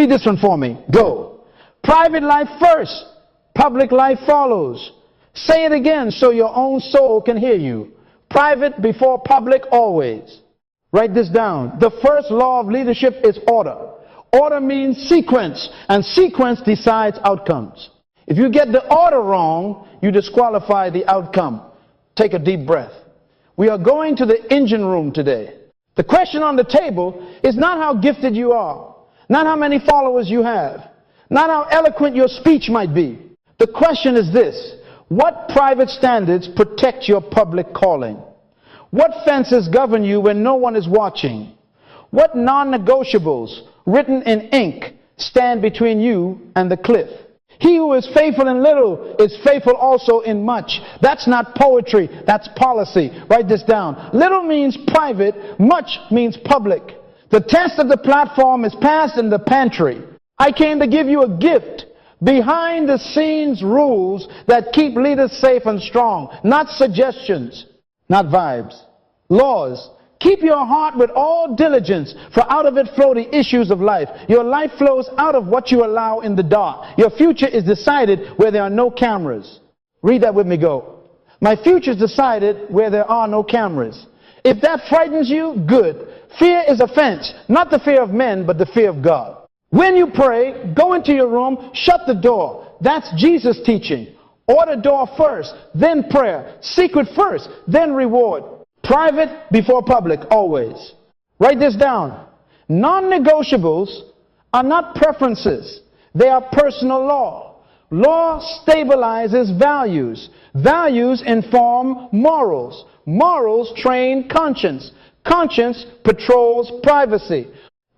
Read this one for me. Go. Private life first, public life follows. Say it again so your own soul can hear you. Private before public always. Write this down. The first law of leadership is order. Order means sequence, and sequence decides outcomes. If you get the order wrong, you disqualify the outcome. Take a deep breath. We are going to the engine room today. The question on the table is not how gifted you are, not how many followers you have, not how eloquent your speech might be. The question is this: what private standards protect your public calling? What fences govern you when no one is watching? What non-negotiables written in ink stand between you and the cliff? He who is faithful in little is faithful also in much. That's not poetry, that's policy. Write this down. Little means private, much means public. The test of the platform is passed in the pantry. I came to give you a gift. Behind the scenes rules that keep leaders safe and strong. Not suggestions, not vibes. Laws. Keep your heart with all diligence, for out of it flow the issues of life. Your life flows out of what you allow in the dark. Your future is decided where there are no cameras. Read that with me, go. My future is decided where there are no cameras. If that frightens you, good. Fear is offense, not the fear of men, but the fear of God. When you pray, go into your room, shut the door. That's Jesus' teaching. Order door first, then prayer. Secret first, then reward. Private before public, always. Write this down. Non-negotiables are not preferences. They are personal law. Law stabilizes values. Values inform morals. Morals train conscience. Conscience patrols privacy.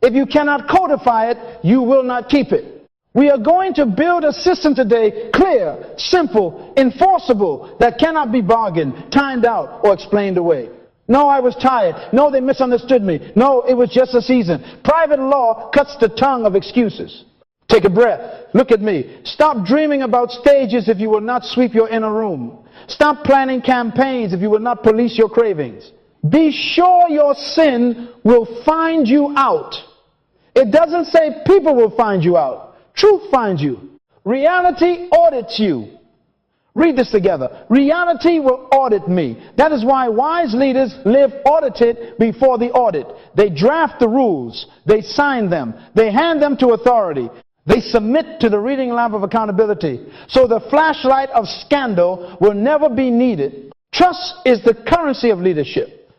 If you cannot codify it, you will not keep it. We are going to build a system today, clear, simple, enforceable, that cannot be bargained, timed out, or explained away. No, I was tired. No, they misunderstood me. No, it was just a season. Private law cuts the tongue of excuses. Take a breath. Look at me. Stop dreaming about stages if you will not sweep your inner room. Stop planning campaigns if you will not police your cravings. Be sure your sin will find you out. It doesn't say people will find you out. Truth finds you. Reality audits you. Read this together. Reality will audit me. That is why wise leaders live audited before the audit. They draft the rules. They sign them. They hand them to authority. They submit to the reading lamp of accountability. So the flashlight of scandal will never be needed. Trust is the currency of leadership.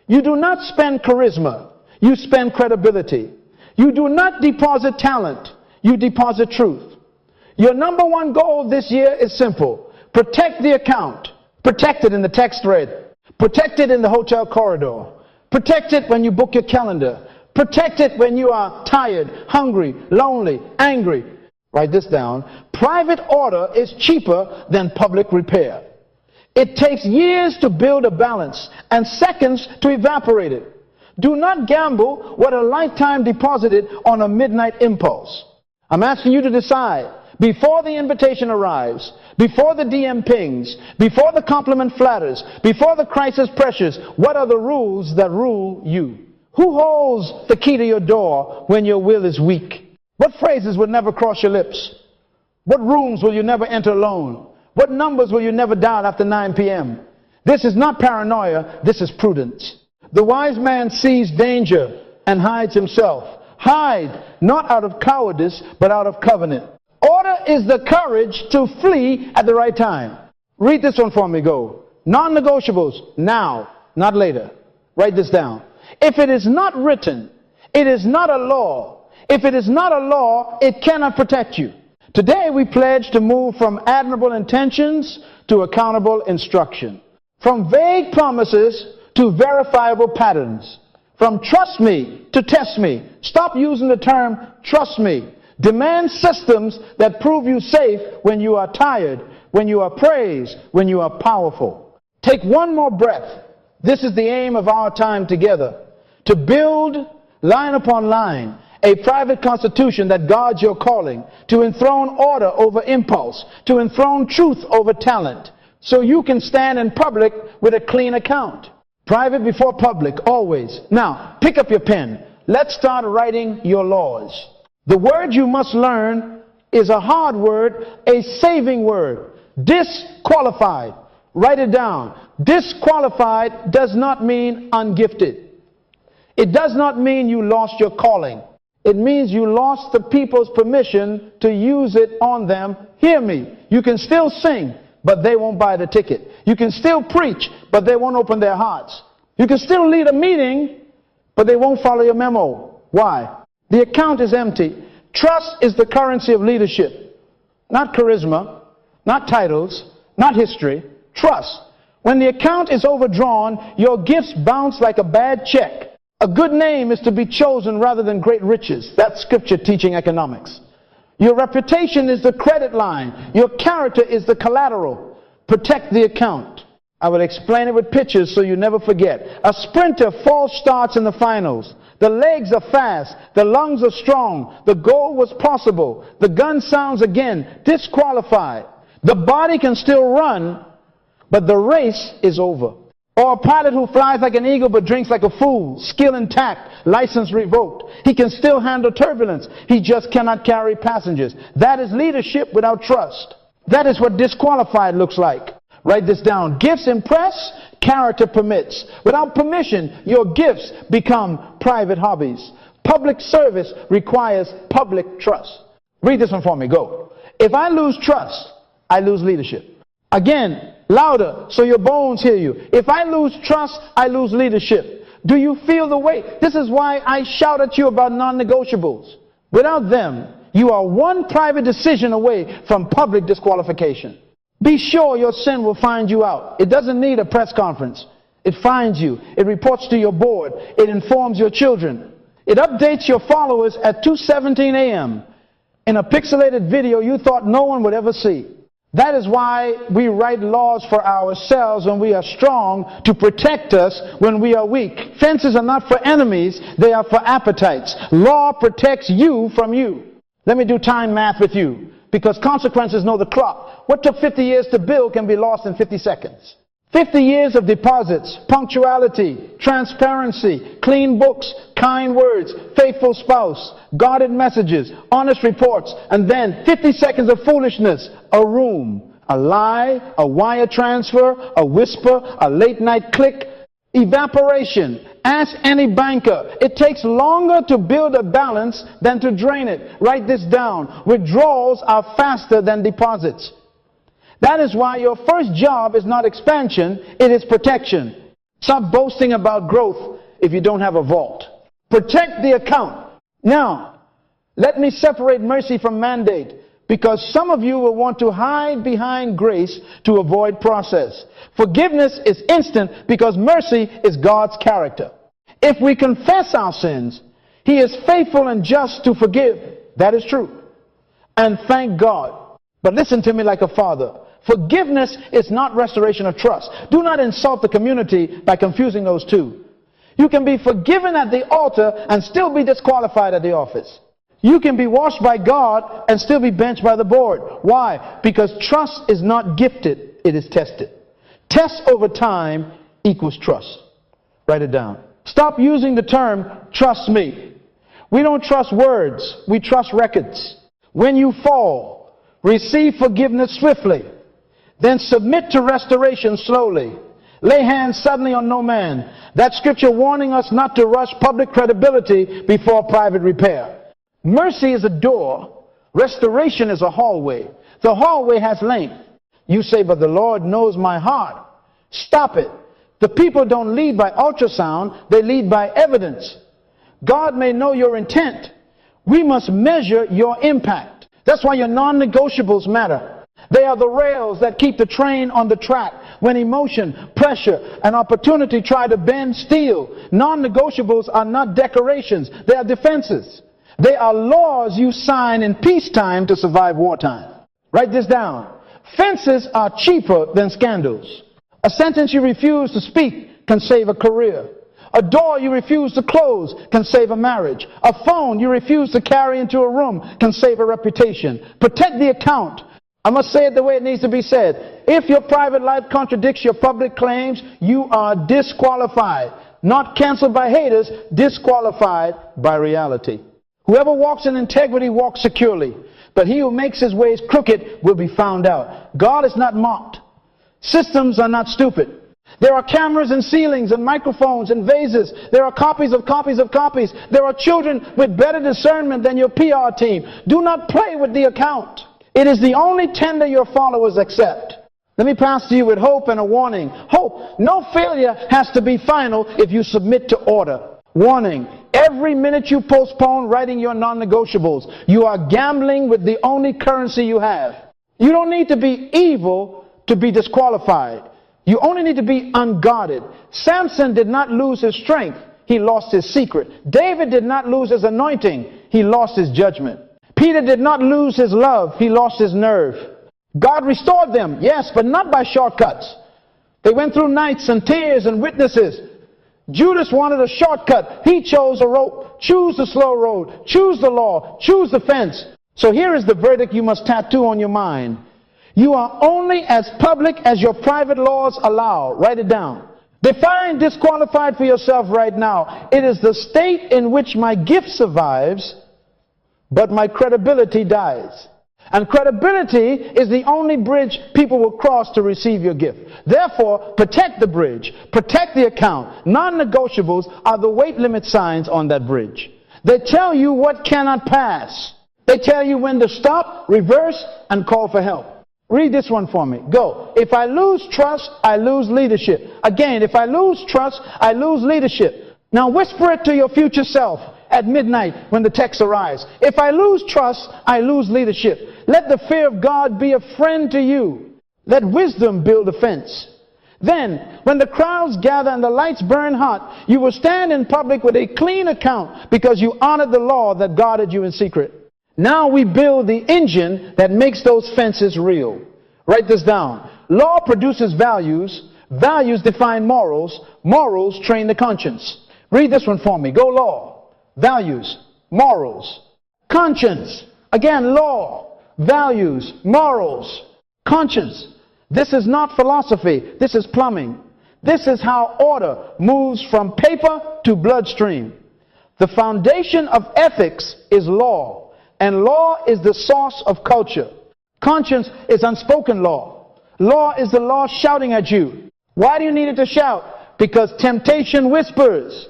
You do not spend charisma. You spend credibility. You do not deposit talent. You deposit truth. Your number one goal this year is simple. Protect the account. Protect it in the text thread. Protect it in the hotel corridor. Protect it when you book your calendar. Protect it when you are tired, hungry, lonely, angry. Write this down. Private order is cheaper than public repair. It takes years to build a balance and seconds to evaporate it. Do not gamble what a lifetime deposited on a midnight impulse. I'm asking you to decide, before the invitation arrives, before the DM pings, before the compliment flatters, before the crisis pressures, what are the rules that rule you? Who holds the key to your door when your will is weak? What phrases will never cross your lips? What rooms will you never enter alone? What numbers will you never dial after 9 p.m.? This is not paranoia, this is prudence. The wise man sees danger and hides himself. Hide, not out of cowardice, but out of covenant. Order is the courage to flee at the right time. Read this one for me, go. Non-negotiables, now, not later. Write this down. If it is not written, it is not a law. If it is not a law, it cannot protect you. Today we pledge to move from admirable intentions to accountable instruction. From vague promises to verifiable patterns. From trust me to test me. Stop using the term trust me. Demand systems that prove you safe when you are tired, when you are praised, when you are powerful. Take one more breath. This is the aim of our time together. To build, line upon line, a private constitution that guards your calling. To enthrone order over impulse. To enthrone truth over talent. So you can stand in public with a clean account. Private before public, always. Now, pick up your pen. Let's start writing your laws. The word you must learn is a hard word, a saving word. Disqualified. Write it down. Disqualified does not mean ungifted. It does not mean you lost your calling. It means you lost the people's permission to use it on them. Hear me. You can still sing, but they won't buy the ticket. You can still preach, but they won't open their hearts. You can still lead a meeting, but they won't follow your memo. Why? The account is empty. Trust is the currency of leadership. Not charisma, not titles, not history. Trust. When the account is overdrawn, your gifts bounce like a bad check. A good name is to be chosen rather than great riches. That's scripture teaching economics. Your reputation is the credit line. Your character is the collateral. Protect the account. I will explain it with pictures so you never forget. A sprinter false starts in the finals. The legs are fast. The lungs are strong. The goal was possible. The gun sounds again. Disqualified. The body can still run, but the race is over. Or a pilot who flies like an eagle but drinks like a fool. Skill intact. License revoked. He can still handle turbulence. He just cannot carry passengers. That is leadership without trust. That is what disqualified looks like. Write this down. Gifts impress, character permits. Without permission, your gifts become private hobbies. Public service requires public trust. Read this one for me. Go. If I lose trust, I lose leadership. Again, louder so your bones hear you. If I lose trust, I lose leadership. Do you feel the weight? This is why I shout at you about non-negotiables. Without them, you are one private decision away from public disqualification. Be sure your sin will find you out. It doesn't need a press conference. It finds you. It reports to your board. It informs your children. It updates your followers at 2:17 a.m. in a pixelated video you thought no one would ever see. That is why we write laws for ourselves when we are strong, to protect us when we are weak. Fences are not for enemies, they are for appetites. Law protects you from you. Let me do time math with you, because consequences know the clock. What took 50 years to build can be lost in 50 seconds. 50 years of deposits, punctuality, transparency, clean books, kind words, faithful spouse, guarded messages, honest reports, and then 50 seconds of foolishness, a room, a lie, a wire transfer, a whisper, a late night click, evaporation. Ask any banker. It takes longer to build a balance than to drain it. Write this down. Withdrawals are faster than deposits. That is why your first job is not expansion, it is protection. Stop boasting about growth if you don't have a vault. Protect the account. Now, let me separate mercy from mandate, because some of you will want to hide behind grace to avoid process. Forgiveness is instant because mercy is God's character. If we confess our sins, He is faithful and just to forgive. That is true. And thank God. But listen to me like a father. Forgiveness is not restoration of trust. Do not insult the community by confusing those two. You can be forgiven at the altar and still be disqualified at the office. You can be washed by God and still be benched by the board. Why? Because trust is not gifted, it is tested. Test over time equals trust. Write it down. Stop using the term, trust me. We don't trust words, we trust records. When you fall, receive forgiveness swiftly. Then submit to restoration slowly. Lay hands suddenly on no man. That scripture warning us not to rush public credibility before private repair. Mercy is a door. Restoration is a hallway. The hallway has length. You say, but the Lord knows my heart. Stop it. The people don't lead by ultrasound. They lead by evidence. God may know your intent. We must measure your impact. That's why your non-negotiables matter. They are the rails that keep the train on the track when emotion, pressure, and opportunity try to bend steel. Non-negotiables are not decorations. They are defenses. They are laws you sign in peacetime to survive wartime. Write this down. Fences are cheaper than scandals. A sentence you refuse to speak can save a career. A door you refuse to close can save a marriage. A phone you refuse to carry into a room can save a reputation. Protect the account. I must say it the way it needs to be said. If your private life contradicts your public claims, you are disqualified. Not canceled by haters, disqualified by reality. Whoever walks in integrity walks securely, but he who makes his ways crooked will be found out. God is not mocked. Systems are not stupid. There are cameras and ceilings and microphones and vases. There are copies of copies of copies. There are children with better discernment than your PR team. Do not play with the account. It is the only tender your followers accept. Let me pass to you with hope and a warning. Hope. No failure has to be final if you submit to order. Warning. Every minute you postpone writing your non-negotiables, you are gambling with the only currency you have. You don't need to be evil to be disqualified. You only need to be unguarded. Samson did not lose his strength. He lost his secret. David did not lose his anointing. He lost his judgment. Peter did not lose his love. He lost his nerve. God restored them, yes, but not by shortcuts. They went through nights and tears and witnesses. Judas wanted a shortcut. He chose a rope. Choose the slow road. Choose the law. Choose the fence. So here is the verdict you must tattoo on your mind. You are only as public as your private laws allow. Write it down. Define disqualified for yourself right now. It is the state in which my gift survives, but my credibility dies. And credibility is the only bridge people will cross to receive your gift. Therefore, protect the bridge. Protect the account. Non-negotiables are the weight limit signs on that bridge. They tell you what cannot pass. They tell you when to stop, reverse, and call for help. Read this one for me. Go. If I lose trust, I lose leadership. Again, if I lose trust, I lose leadership. Now whisper it to your future self at midnight when the text arrives. If I lose trust, I lose leadership. Let the fear of God be a friend to you. Let wisdom build a fence. Then, when the crowds gather and the lights burn hot, you will stand in public with a clean account because you honored the law that guarded you in secret. Now we build the engine that makes those fences real. Write this down. Law produces values. Values define morals. Morals train the conscience. Read this one for me. Go law. Values. Morals. Conscience. Again, law. Values. Morals. Conscience. This is not philosophy. This is plumbing. This is how order moves from paper to bloodstream. The foundation of ethics is law. And law is the source of culture. Conscience is unspoken law. Law is the law shouting at you. Why do you need it to shout? Because temptation whispers.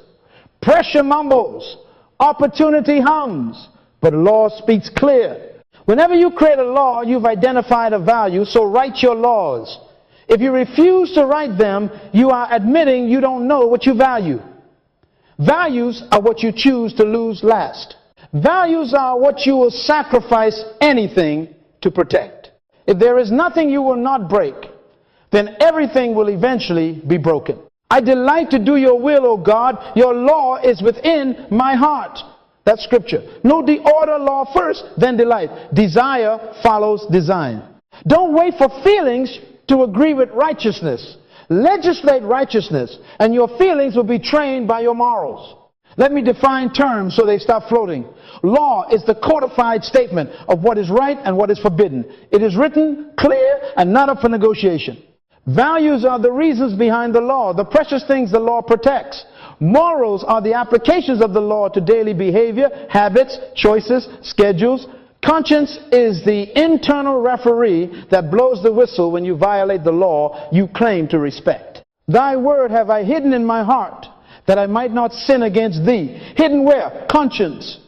Pressure mumbles. Opportunity hums. But law speaks clear. Whenever you create a law, you've identified a value, so write your laws. If you refuse to write them, you are admitting you don't know what you value. Values are what you choose to lose last. Values are what you will sacrifice anything to protect. If there is nothing you will not break, then everything will eventually be broken. I delight to do your will, O God. Your law is within my heart. That's scripture. Know the order law first, then delight. Desire follows design. Don't wait for feelings to agree with righteousness. Legislate righteousness, and your feelings will be trained by your morals. Let me define terms so they stop floating. Law is the codified statement of what is right and what is forbidden. It is written, clear, and not up for negotiation. Values are the reasons behind the law, the precious things the law protects. Morals are the applications of the law to daily behavior, habits, choices, schedules. Conscience is the internal referee that blows the whistle when you violate the law you claim to respect. Thy word have I hidden in my heart, that I might not sin against thee. Hidden where? Conscience.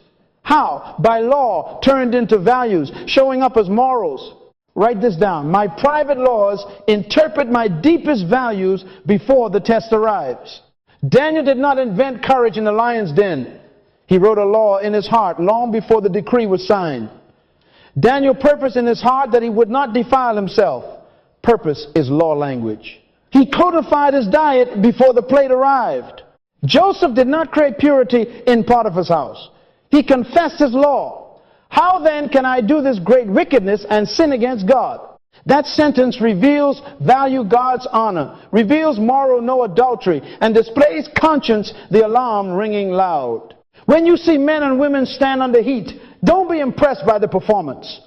How? By law turned into values, showing up as morals. Write this down. My private laws interpret my deepest values before the test arrives. Daniel did not invent courage in the lion's den. He wrote a law in his heart long before the decree was signed. Daniel purposed in his heart that he would not defile himself. Purpose is law language. He codified his diet before the plate arrived. Joseph did not create purity in Potiphar's house. He confessed his law. How then can I do this great wickedness and sin against God? That sentence reveals value God's honor, reveals moral no adultery, and displays conscience, the alarm ringing loud. When you see men and women stand under heat, don't be impressed by the performance.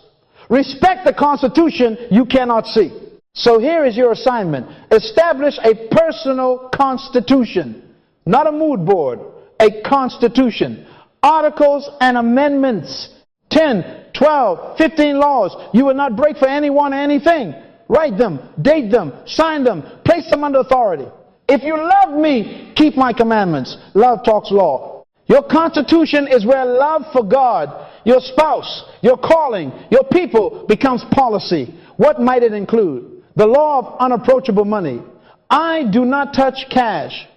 Respect the Constitution you cannot see. So here is your assignment. Establish a personal constitution. Not a mood board, a constitution. articles and amendments. 10, 12, 15 laws you will not break for anyone or anything. Write them, date them, sign them, place them under authority. If you love me, keep my commandments. Love talks law. Your constitution is where love for God, your spouse, your calling, your people becomes policy. What might it include? The law of unapproachable money. I do not touch cash.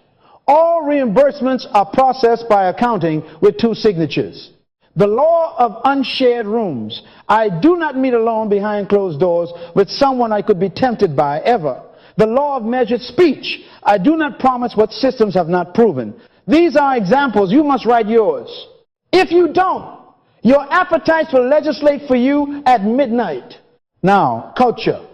All reimbursements are processed by accounting with 2 signatures. The law of unshared rooms. I do not meet alone behind closed doors with someone I could be tempted by, ever. The law of measured speech. I do not promise what systems have not proven. These are examples. You must write yours. If you don't, your appetites will legislate for you at midnight. Now, culture.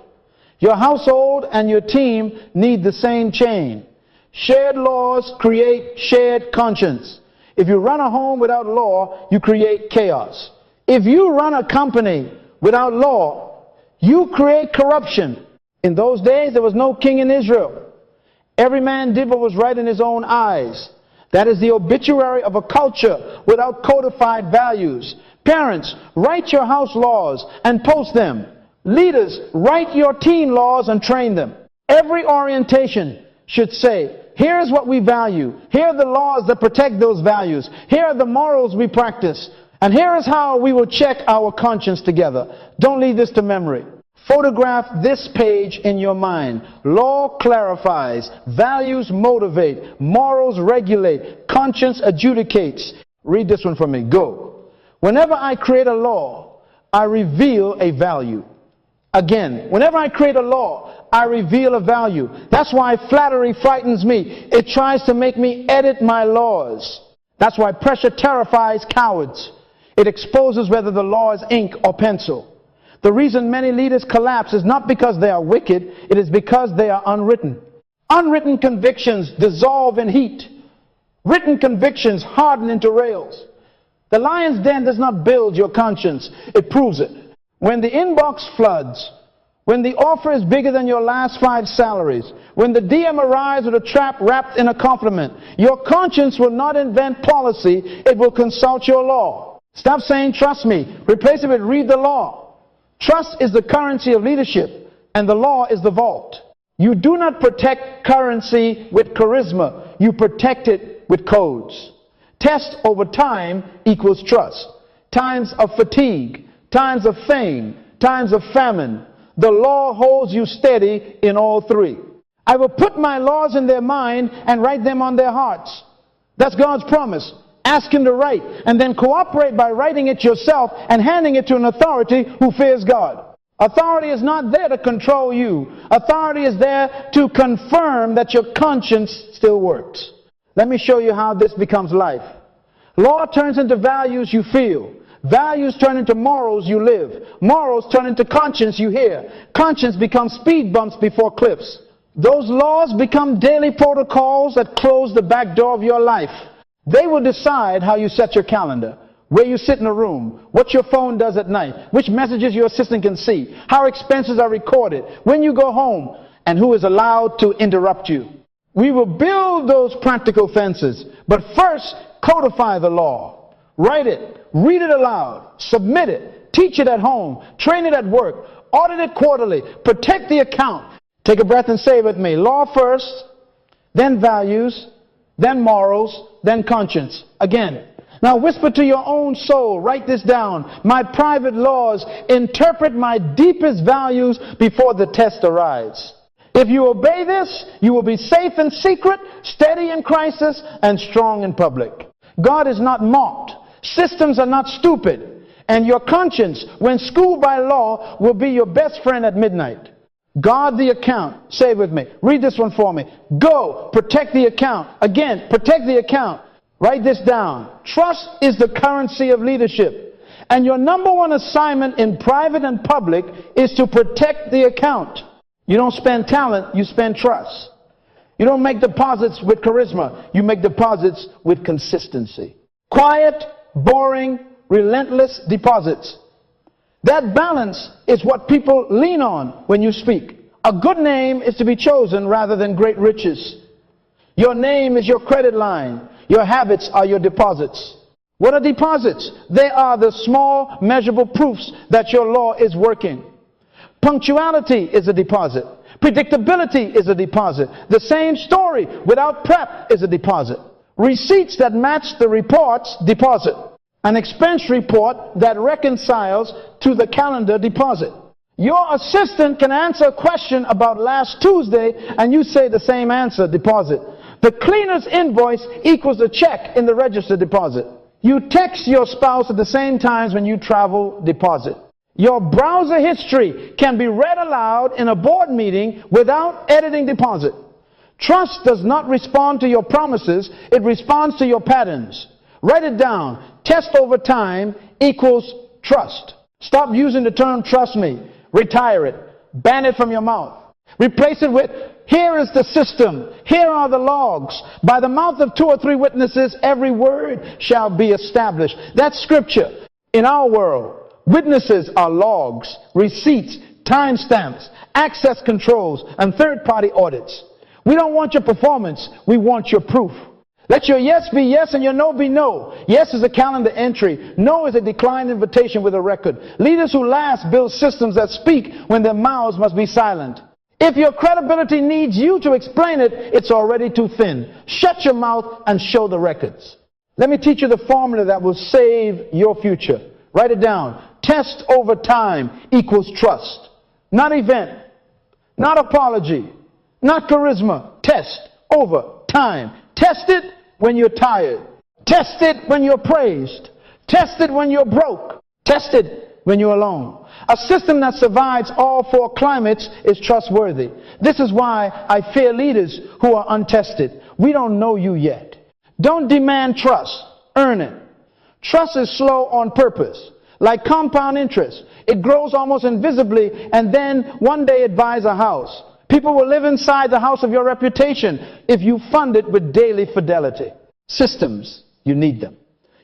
Your household and your team need the same chain. Shared laws create shared conscience. If you run a home without law, you create chaos. If you run a company without law, you create corruption. In those days, there was no king in Israel. Every man did what was right in his own eyes. That is the obituary of a culture without codified values. Parents, write your house laws and post them. Leaders, write your teen laws and train them. Every orientation should say, here's what we value. Here are the laws that protect those values. Here are the morals we practice. And here is how we will check our conscience together. Don't leave this to memory. Photograph this page in your mind. Law clarifies, values motivate, morals regulate, conscience adjudicates. Read this one for me. Go. Whenever I create a law, I reveal a value. Again, whenever I create a law, I reveal a value. That's why flattery frightens me. It tries to make me edit my laws. That's why pressure terrifies cowards. It exposes whether the law is ink or pencil. The reason many leaders collapse is not because they are wicked, it is because they are unwritten. Unwritten convictions dissolve in heat. Written convictions harden into rails. The lion's den does not build your conscience, it proves it. When the inbox floods, when the offer is bigger than your last 5 salaries, when the DM arrives with a trap wrapped in a compliment, your conscience will not invent policy, it will consult your law. Stop saying trust me, replace it with read the law. Trust is the currency of leadership, and the law is the vault. You do not protect currency with charisma. You protect it with codes. Test over time equals trust. Times of fatigue, times of fame, times of famine. The law holds you steady in all 3. I will put my laws in their mind and write them on their hearts. That's God's promise. Ask him to write, and then cooperate by writing it yourself and handing it to an authority who fears God. Authority is not there to control you. Authority is there to confirm that your conscience still works. Let me show you how this becomes life. Law turns into values you feel. Values turn into morals you live. Morals turn into conscience you hear. Conscience becomes speed bumps before cliffs. Those laws become daily protocols that close the back door of your life. They will decide how you set your calendar, where you sit in a room, what your phone does at night, which messages your assistant can see, how expenses are recorded, when you go home, and who is allowed to interrupt you. We will build those practical fences, but first codify the law. Write it, read it aloud, submit it, teach it at home, train it at work, audit it quarterly, protect the account. Take a breath and say it with me. Law first, then values, then morals, then conscience. Again. Now whisper to your own soul, write this down. My private laws interpret my deepest values before the test arrives. If you obey this, you will be safe in secret, steady in crisis, and strong in public. God is not mocked. Systems are not stupid. And your conscience, when schooled by law, will be your best friend at midnight. Guard the account. Say it with me. Read this one for me. Go. Protect the account. Again, protect the account. Write this down. Trust is the currency of leadership. And your number one assignment in private and public is to protect the account. You don't spend talent, you spend trust. You don't make deposits with charisma. You make deposits with consistency. Quiet, boring, relentless deposits. That balance is what people lean on when you speak. A good name is to be chosen rather than great riches. Your name is your credit line. Your habits are your deposits. What are deposits? They are the small, measurable proofs that your law is working. Punctuality is a deposit. Predictability is a deposit. The same story without prep is a deposit. Receipts that match the reports, deposit. An expense report that reconciles to the calendar, deposit. Your assistant can answer a question about last Tuesday and you say the same answer, deposit. The cleaner's invoice equals a check in the register, deposit. You text your spouse at the same times when you travel, deposit. Your browser history can be read aloud in a board meeting without editing, deposit. Trust does not respond to your promises, it responds to your patterns. Write it down. Test over time equals trust. Stop using the term trust me. Retire it. Ban it from your mouth. Replace it with, here is the system. Here are the logs. By the mouth of 2 or 3 witnesses, every word shall be established. That's scripture. In our world, witnesses are logs, receipts, timestamps, access controls, and third-party audits. We don't want your performance. We want your proof. Let your yes be yes and your no be no. Yes is a calendar entry. No is a declined invitation with a record. Leaders who last build systems that speak when their mouths must be silent. If your credibility needs you to explain it, it's already too thin. Shut your mouth and show the records. Let me teach you the formula that will save your future. Write it down. Test over time equals trust. Not event. Not apology. Not charisma. Test over time. Test it when you're tired. Test it when you're praised. Test it when you're broke. Test it when you're alone. A system that survives all 4 climates is trustworthy. This is why I fear leaders who are untested. We don't know you yet. Don't demand trust. Earn it. Trust is slow on purpose. Like compound interest. It grows almost invisibly and then one day it buys a house. People will live inside the house of your reputation if you fund it with daily fidelity. Systems, you need them.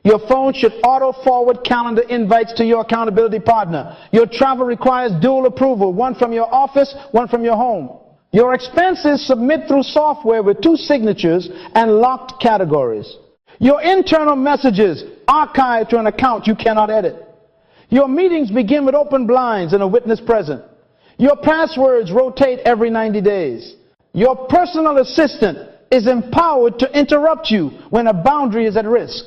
Your phone should auto-forward calendar invites to your accountability partner. Your travel requires dual approval, one from your office, one from your home. Your expenses submit through software with 2 signatures and locked categories. Your internal messages archive to an account you cannot edit. Your meetings begin with open blinds and a witness present. Your passwords rotate every 90 days. Your personal assistant is empowered to interrupt you when a boundary is at risk.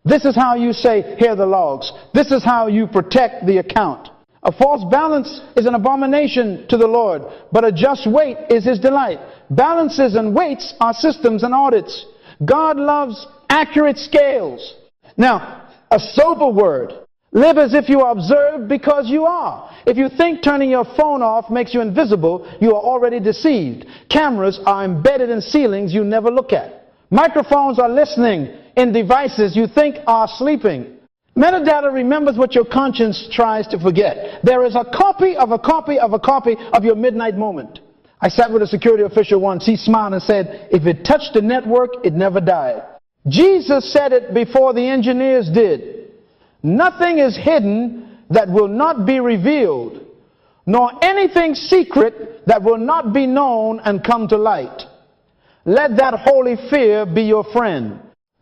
This is how you say, here are the logs. This is how you protect the account. A false balance is an abomination to the Lord, but a just weight is his delight. Balances and weights are systems and audits. God loves accurate scales. Now, a sober word. Live as if you are observed because you are. If you think turning your phone off makes you invisible, you are already deceived. Cameras are embedded in ceilings you never look at. Microphones are listening in devices you think are sleeping. Metadata remembers what your conscience tries to forget. There is a copy of a copy of a copy of your midnight moment. I sat with a security official once. He smiled and said, if it touched the network, it never died. Jesus said it before the engineers did. Nothing is hidden that will not be revealed, nor anything secret that will not be known and come to light. Let that holy fear be your friend.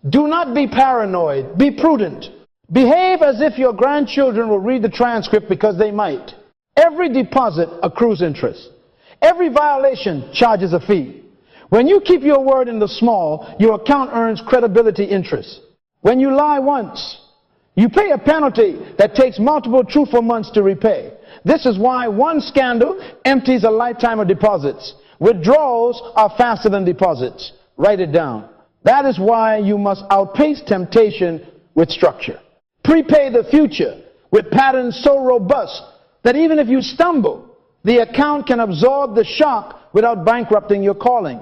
Do not be paranoid. Be prudent. Behave as if your grandchildren will read the transcript because they might. Every deposit accrues interest. Every violation charges a fee. When you keep your word in the small, your account earns credibility interest. When you lie once, you pay a penalty that takes multiple truthful months to repay. This is why one scandal empties a lifetime of deposits. Withdrawals are faster than deposits. Write it down. That is why you must outpace temptation with structure. Prepay the future with patterns so robust that even if you stumble, the account can absorb the shock without bankrupting your calling.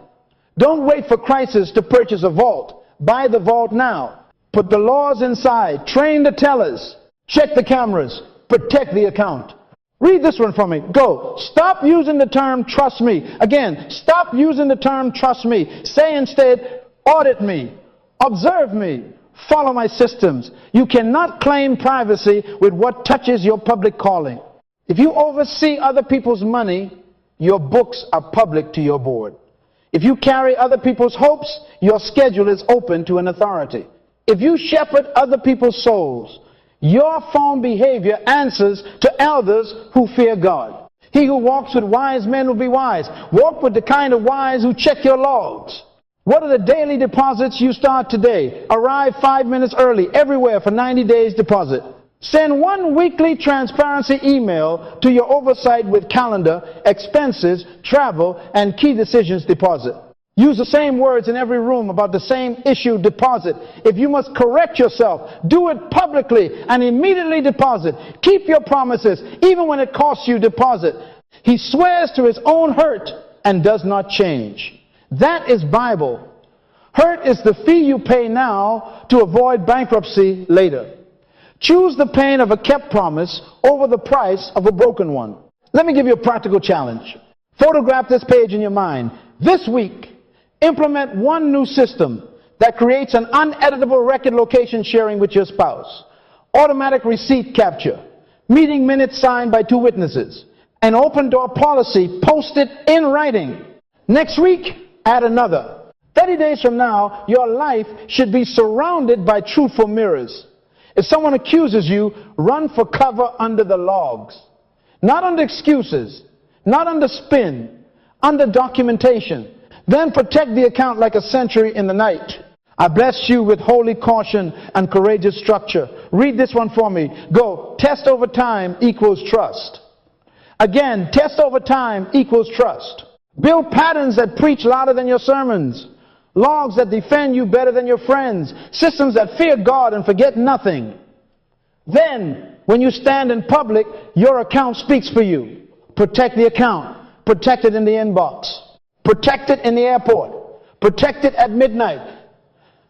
Don't wait for crisis to purchase a vault. Buy the vault now. Put the laws inside. Train the tellers. Check the cameras. Protect the account. Read this one for me. Go. Stop using the term trust me. Again, stop using the term trust me. Say instead, audit me. Observe me. Follow my systems. You cannot claim privacy with what touches your public calling. If you oversee other people's money, your books are public to your board. If you carry other people's hopes, your schedule is open to an authority. If you shepherd other people's souls, your phone behavior answers to elders who fear God. He who walks with wise men will be wise. Walk with the kind of wise who check your logs. What are the daily deposits you start today? Arrive 5 minutes early everywhere for 90 days deposit. Send one weekly transparency email to your oversight with calendar, expenses, travel, and key decisions deposit. Use the same words in every room about the same issue deposit. If you must correct yourself, do it publicly and immediately deposit. Keep your promises, even when it costs you deposit. He swears to his own hurt and does not change. That is Bible. Hurt is the fee you pay now to avoid bankruptcy later. Choose the pain of a kept promise over the price of a broken one. Let me give you a practical challenge. Photograph this page in your mind. This week, implement one new system that creates an uneditable record location sharing with your spouse, automatic receipt capture, meeting minutes signed by 2 witnesses, an open door policy posted in writing. Next week, add another. 30 days from now, your life should be surrounded by truthful mirrors. If someone accuses you, run for cover under the logs. Not under excuses, not under spin, under documentation. Then protect the account like a sentry in the night. I bless you with holy caution and courageous structure. Read this one for me. Go. Test over time equals trust. Again, test over time equals trust. Build patterns that preach louder than your sermons. Logs that defend you better than your friends. Systems that fear God and forget nothing. Then, when you stand in public, your account speaks for you. Protect the account. Protect it in the inbox. Protect it in the airport. Protect it at midnight.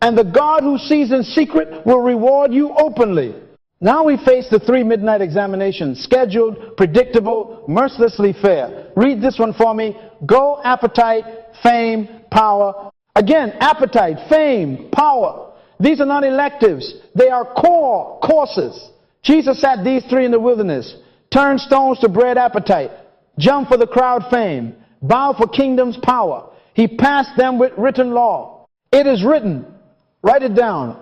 And the God who sees in secret will reward you openly. Now we face the 3 midnight examinations. Scheduled, predictable, mercilessly fair. Read this one for me. Go, appetite, fame, power. Again, appetite, fame, power. These are not electives. They are core courses. Jesus sat these 3 in the wilderness. Turn stones to bread, appetite. Jump for the crowd, fame. Bow for kingdom's power. He passed them with written law. It is written. Write it down.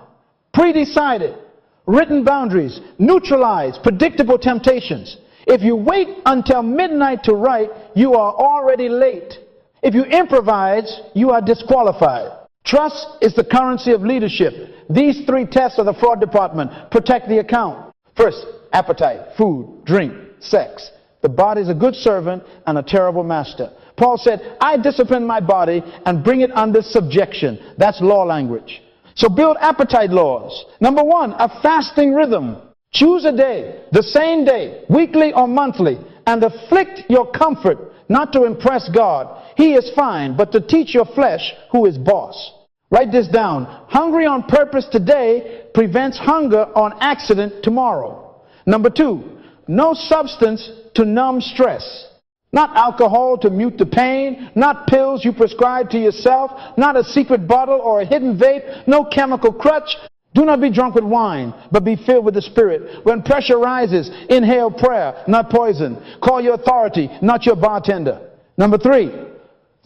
Pre-decided. Written boundaries. Neutralize predictable temptations. If you wait until midnight to write, you are already late. If you improvise, you are disqualified. Trust is the currency of leadership. These 3 tests of the fraud department protect the account. First, appetite, food, drink, sex. The body is a good servant and a terrible master. Paul said, I discipline my body and bring it under subjection. That's law language. So build appetite laws. Number 1, a fasting rhythm. Choose a day, the same day, weekly or monthly, and afflict your comfort, not to impress God. He is fine, but to teach your flesh who is boss. Write this down. Hungry on purpose today prevents hunger on accident tomorrow. Number 2, no substance to numb stress. Not alcohol to mute the pain, not pills you prescribe to yourself, not a secret bottle or a hidden vape, no chemical crutch. Do not be drunk with wine, but be filled with the Spirit. When pressure rises, inhale prayer, not poison. Call your authority, not your bartender. Number 3,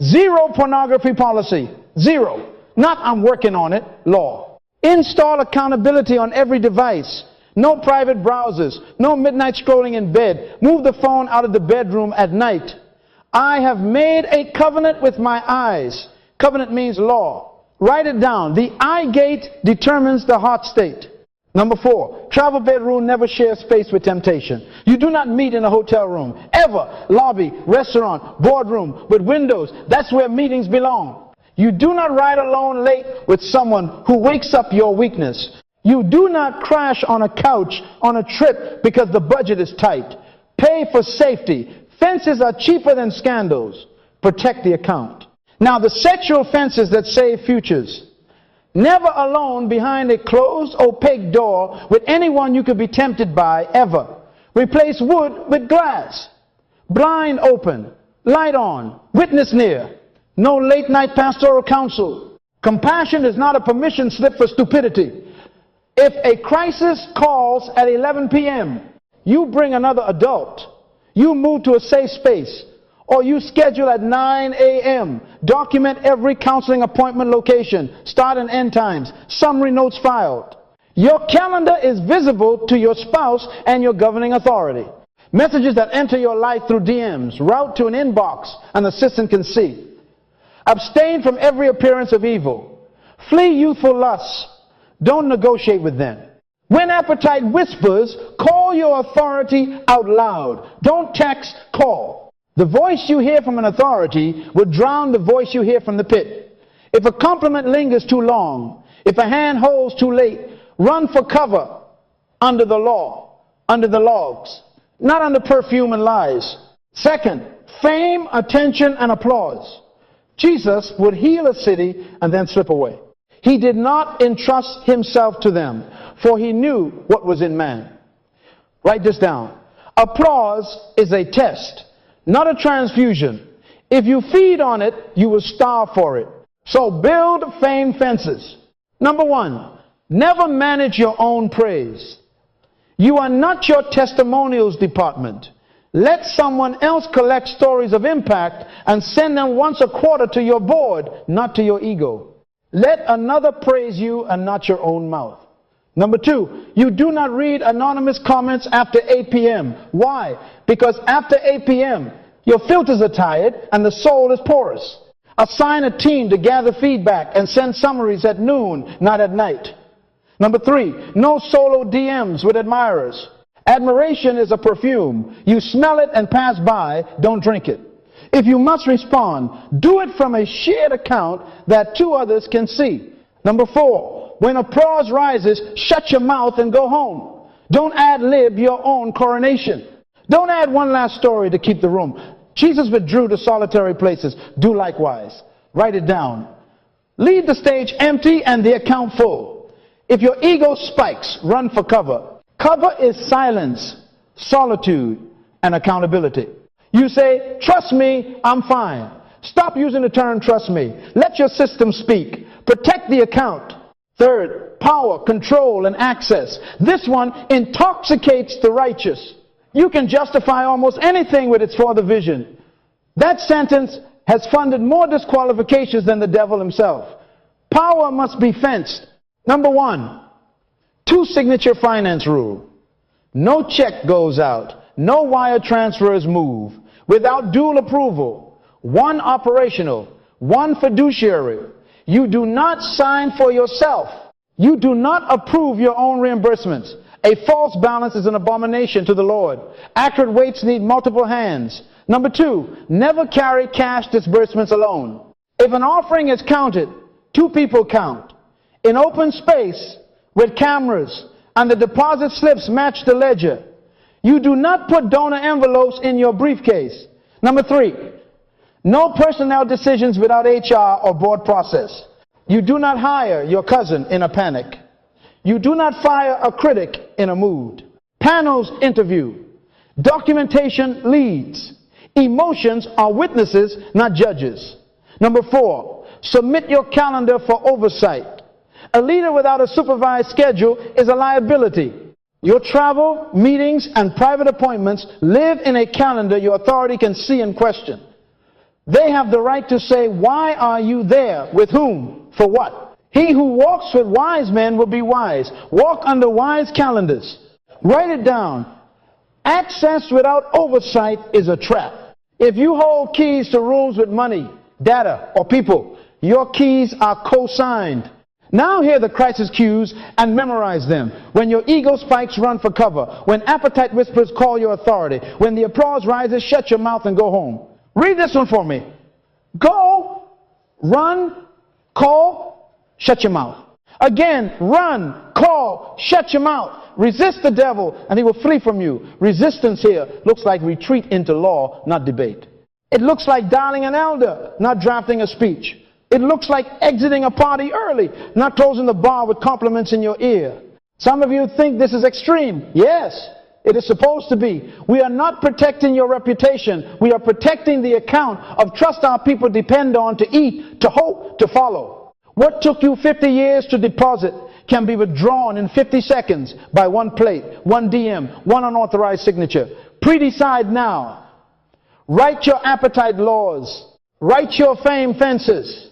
0 pornography policy. 0. Not I'm working on it, law. Install accountability on every device. No private browsers. No midnight scrolling in bed. Move the phone out of the bedroom at night. I have made a covenant with my eyes. Covenant means law. Write it down. The eye gate determines the heart state. Number 4, travel bedroom never shares space with temptation. You do not meet in a hotel room. Ever. Lobby, restaurant, boardroom, with windows. That's where meetings belong. You do not ride alone late with someone who wakes up your weakness. You do not crash on a couch on a trip because the budget is tight. Pay for safety. Fences are cheaper than scandals. Protect the account. Now the sexual fences that save futures. Never alone behind a closed, opaque door with anyone you could be tempted by, ever. Replace wood with glass. Blind open. Light on. Witness near. No late night pastoral counsel. Compassion is not a permission slip for stupidity. If a crisis calls at 11 p.m., you bring another adult. You move to a safe space. Or you schedule at 9 a.m. Document every counseling appointment location, start and end times, summary notes filed. Your calendar is visible to your spouse and your governing authority. Messages that enter your life through DMs, route to an inbox an assistant can see. Abstain from every appearance of evil. Flee youthful lusts. Don't negotiate with them. When appetite whispers, call your authority out loud. Don't text, call. The voice you hear from an authority would drown the voice you hear from the pit. If a compliment lingers too long, if a hand holds too late, run for cover under the law, under the logs, not under perfume and lies. Second, fame, attention, and applause. Jesus would heal a city and then slip away. He did not entrust himself to them, for he knew what was in man. Write this down. Applause is a test, not a transfusion. If you feed on it, you will starve for it. So build fame fences. Number one, never manage your own praise. You are not your testimonials department. Let someone else collect stories of impact and send them once a quarter to your board, not to your ego. Let another praise you and not your own mouth. Number two, you do not read anonymous comments after 8 p.m. Why? Because after 8 p.m., your filters are tired and the soul is porous. Assign a team to gather feedback and send summaries at noon, not at night. Number three, no solo DMs with admirers. Admiration is a perfume. You smell it and pass by, don't drink it. If you must respond, do it from a shared account that two others can see. Number four, when applause rises, shut your mouth and go home. Don't ad-lib your own coronation. Don't add one last story to keep the room. Jesus withdrew to solitary places. Do likewise. Write it down. Leave the stage empty and the account full. If your ego spikes, run for cover. Cover is silence, solitude, and accountability. You say, trust me, I'm fine. Stop using the term trust me. Let your system speak. Protect the account. Third, power, control, and access. This one intoxicates the righteous. You can justify almost anything with it's for the vision. That sentence has funded more disqualifications than the devil himself. Power must be fenced. Number one, two-signature finance rule. No check goes out. No wire transfers move without dual approval. One operational, one fiduciary. You do not sign for yourself. You do not approve your own reimbursements. A false balance is an abomination to the Lord. Accurate weights need multiple hands. Number two, never carry cash disbursements alone. If an offering is counted, two people count. In open space with cameras and the deposit slips match the ledger. You do not put donor envelopes in your briefcase. Number three, no personnel decisions without HR or board process. You do not hire your cousin in a panic. You do not fire a critic in a mood. Panels interview. Documentation leads. Emotions are witnesses, not judges. Number four, submit your calendar for oversight. A leader without a supervised schedule is a liability. Your travel, meetings, and private appointments live in a calendar your authority can see and question. They have the right to say, why are you there? With whom? For what? He who walks with wise men will be wise. Walk under wise calendars. Write it down. Access without oversight is a trap. If you hold keys to rooms with money, data, or people, your keys are co-signed. Now hear the crisis cues and memorize them. When your ego spikes, run for cover. When appetite whispers, call your authority. When the applause rises, shut your mouth and go home. Read this one for me. Go, run, call, shut your mouth. Again, run, call, shut your mouth. Resist the devil and he will flee from you. Resistance here looks like retreat into law, not debate. It looks like dialing an elder, not drafting a speech. It looks like exiting a party early, not closing the bar with compliments in your ear. Some of you think this is extreme. Yes, it is supposed to be. We are not protecting your reputation. We are protecting the account of trust our people depend on to eat, to hope, to follow. What took you 50 years to deposit can be withdrawn in 50 seconds by one plate, one DM, one unauthorized signature. Pre-decide now. Write your appetite laws. Write your fame fences.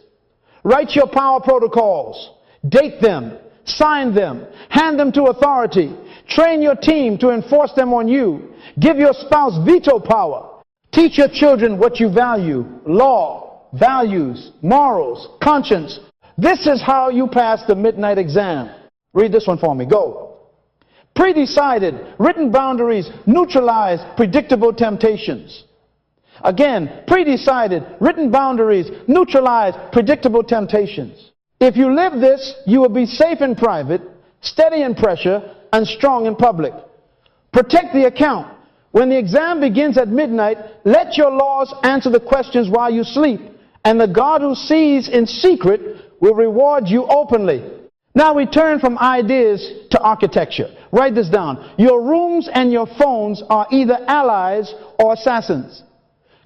Write your power protocols. Date them. Sign them. Hand them to authority. Train your team to enforce them on you. Give your spouse veto power. Teach your children what you value. Law, values, morals, conscience. This is how you pass the midnight exam. Read this one for me. Go. Pre-decided, written boundaries neutralize predictable temptations. Again, pre-decided, written boundaries neutralize predictable temptations. If you live this, you will be safe in private, steady in pressure, and strong in public. Protect the account. When the exam begins at midnight, let your laws answer the questions while you sleep, and the God who sees in secret will reward you openly. Now we turn from ideas to architecture. Write this down. Your rooms and your phones are either allies or assassins.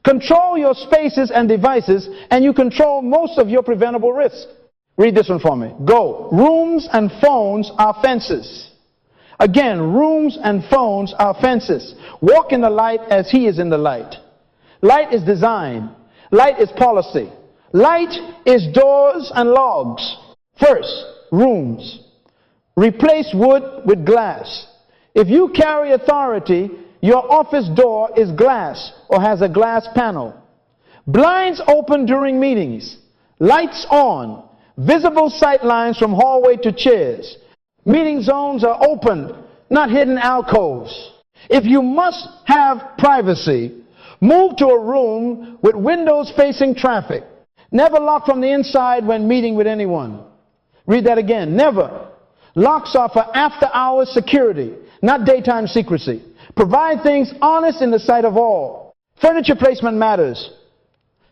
Control your spaces and devices, and you control most of your preventable risk. Read this one for me. Go. Rooms and phones are fences. Again, rooms and phones are fences. Walk in the light as he is in the light. Light is design. Light is policy. Light is doors and logs. First, rooms. Replace wood with glass. If you carry authority, your office door is glass or has a glass panel. Blinds open during meetings. Lights on. Visible sight lines from hallway to chairs. Meeting zones are opened, not hidden alcoves. If you must have privacy, move to a room with windows facing traffic. Never lock from the inside when meeting with anyone. Read that again. Never. Locks are for after-hours security, not daytime secrecy. Provide things honest in the sight of all. Furniture placement matters.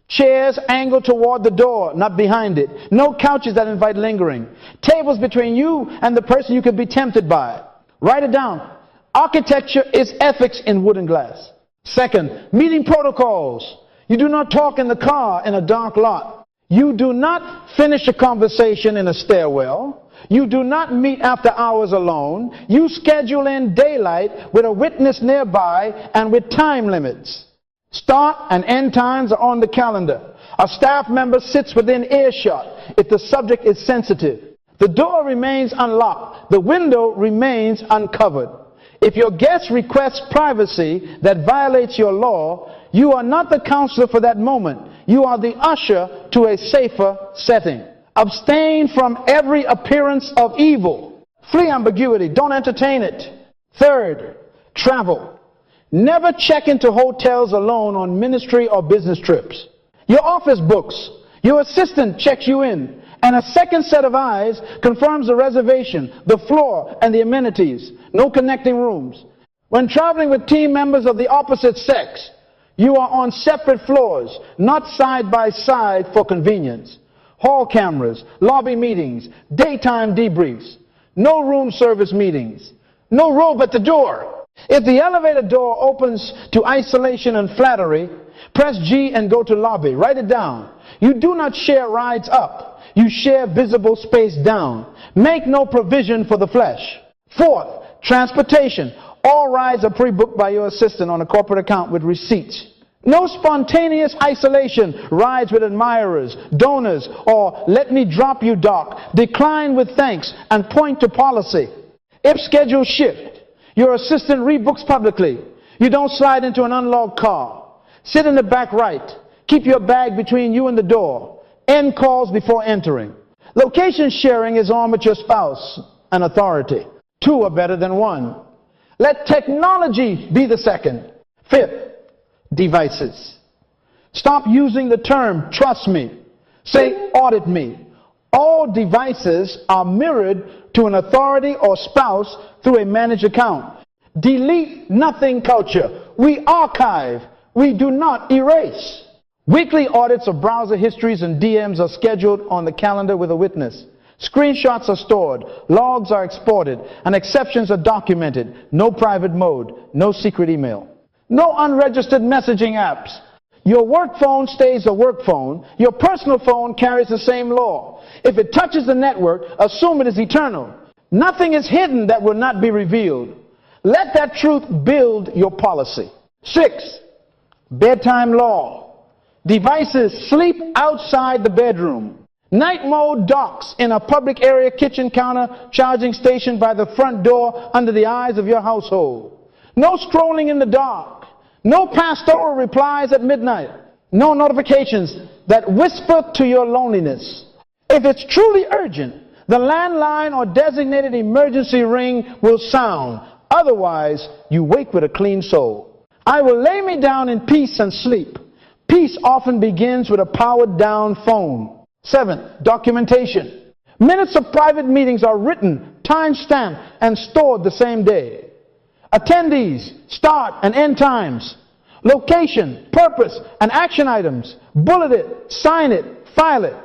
Chairs angled toward the door, not behind it. No couches that invite lingering. Tables between you and the person you could be tempted by. Write it down. Architecture is ethics in wood and glass. Second, meeting protocols. You do not talk in the car in a dark lot. You do not finish a conversation in a stairwell. You do not meet after hours alone. You schedule in daylight with a witness nearby and with time limits. Start and end times are on the calendar. A staff member sits within earshot if the subject is sensitive. The door remains unlocked. The window remains uncovered. If your guest requests privacy that violates your law, you are not the counselor for that moment. You are the usher to a safer setting. Abstain from every appearance of evil. Flee ambiguity. Don't entertain it. Third, travel. Never check into hotels alone on ministry or business trips. Your office books. Your assistant checks you in, and a second set of eyes confirms the reservation, the floor, and the amenities. No connecting rooms. When traveling with team members of the opposite sex, you are on separate floors, not side by side for convenience. Hall cameras, lobby meetings, daytime debriefs. No room service meetings. No robe at the door. If the elevator door opens to isolation and flattery, press G and go to lobby. Write it down. You do not share rides up. You share visible space down. Make no provision for the flesh. Fourth, transportation. All rides are pre-booked by your assistant on a corporate account with receipts. No spontaneous isolation, rides with admirers, donors, or let me drop you doc. Decline with thanks and point to policy. If schedule shift, your assistant rebooks publicly. You don't slide into an unlocked car. Sit in the back right. Keep your bag between you and the door. End calls before entering. Location sharing is on with your spouse and authority. Two are better than one. Let technology be the second. Fifth, devices. Stop using the term trust me. Say audit me. All devices are mirrored to an authority or spouse through a managed account. Delete nothing culture. We archive. We do not erase. Weekly audits of browser histories and DMs are scheduled on the calendar with a witness. Screenshots are stored. Logs are exported. And exceptions are documented. No private mode. No secret email. No unregistered messaging apps. Your work phone stays a work phone. Your personal phone carries the same law. If it touches the network, assume it is eternal. Nothing is hidden that will not be revealed. Let that truth build your policy. 6, Bedtime law. Devices sleep outside the bedroom. Night mode docks in a public area kitchen counter charging station by the front door under the eyes of your household. No scrolling in the dark. No pastoral replies at midnight. No notifications that whisper to your loneliness. If it's truly urgent, the landline or designated emergency ring will sound. Otherwise, you wake with a clean soul. I will lay me down in peace and sleep. Peace often begins with a powered down phone. 7. Documentation. Minutes of private meetings are written, time-stamped, and stored the same day. Attendees, start and end times, location, purpose, and action items. Bullet it, sign it, file it.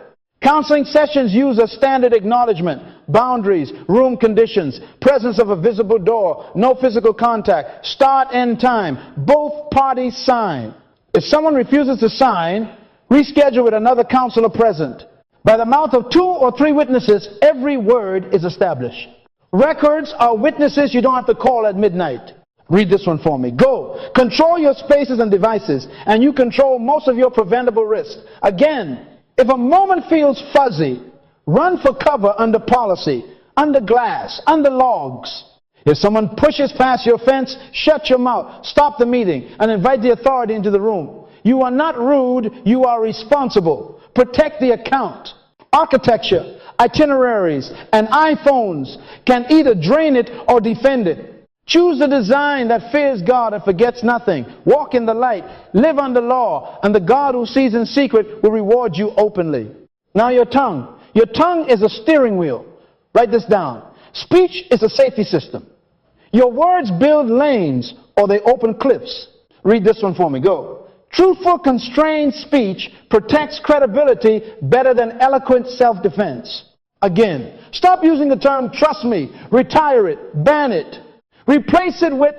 Counseling sessions use a standard acknowledgement, boundaries, room conditions, presence of a visible door, no physical contact, start, end time. Both parties sign. If someone refuses to sign, reschedule with another counselor present. By the mouth of 2 or 3 witnesses, every word is established. Records are witnesses you don't have to call at midnight. Read this one for me. Go. Control your spaces and devices, and you control most of your preventable risks. Again, if a moment feels fuzzy, run for cover under policy, under glass, under logs. If someone pushes past your fence, shut your mouth, stop the meeting, and invite the authority into the room. You are not rude, you are responsible. Protect the account. Architecture, itineraries, and iPhones can either drain it or defend it. Choose a design that fears God and forgets nothing. Walk in the light, live under law, and the God who sees in secret will reward you openly. Now your tongue. Your tongue is a steering wheel. Write this down. Speech is a safety system. Your words build lanes or they open cliffs. Read this one for me. Go. Truthful, constrained speech protects credibility better than eloquent self-defense. Again, stop using the term trust me, retire it, ban it. Replace it with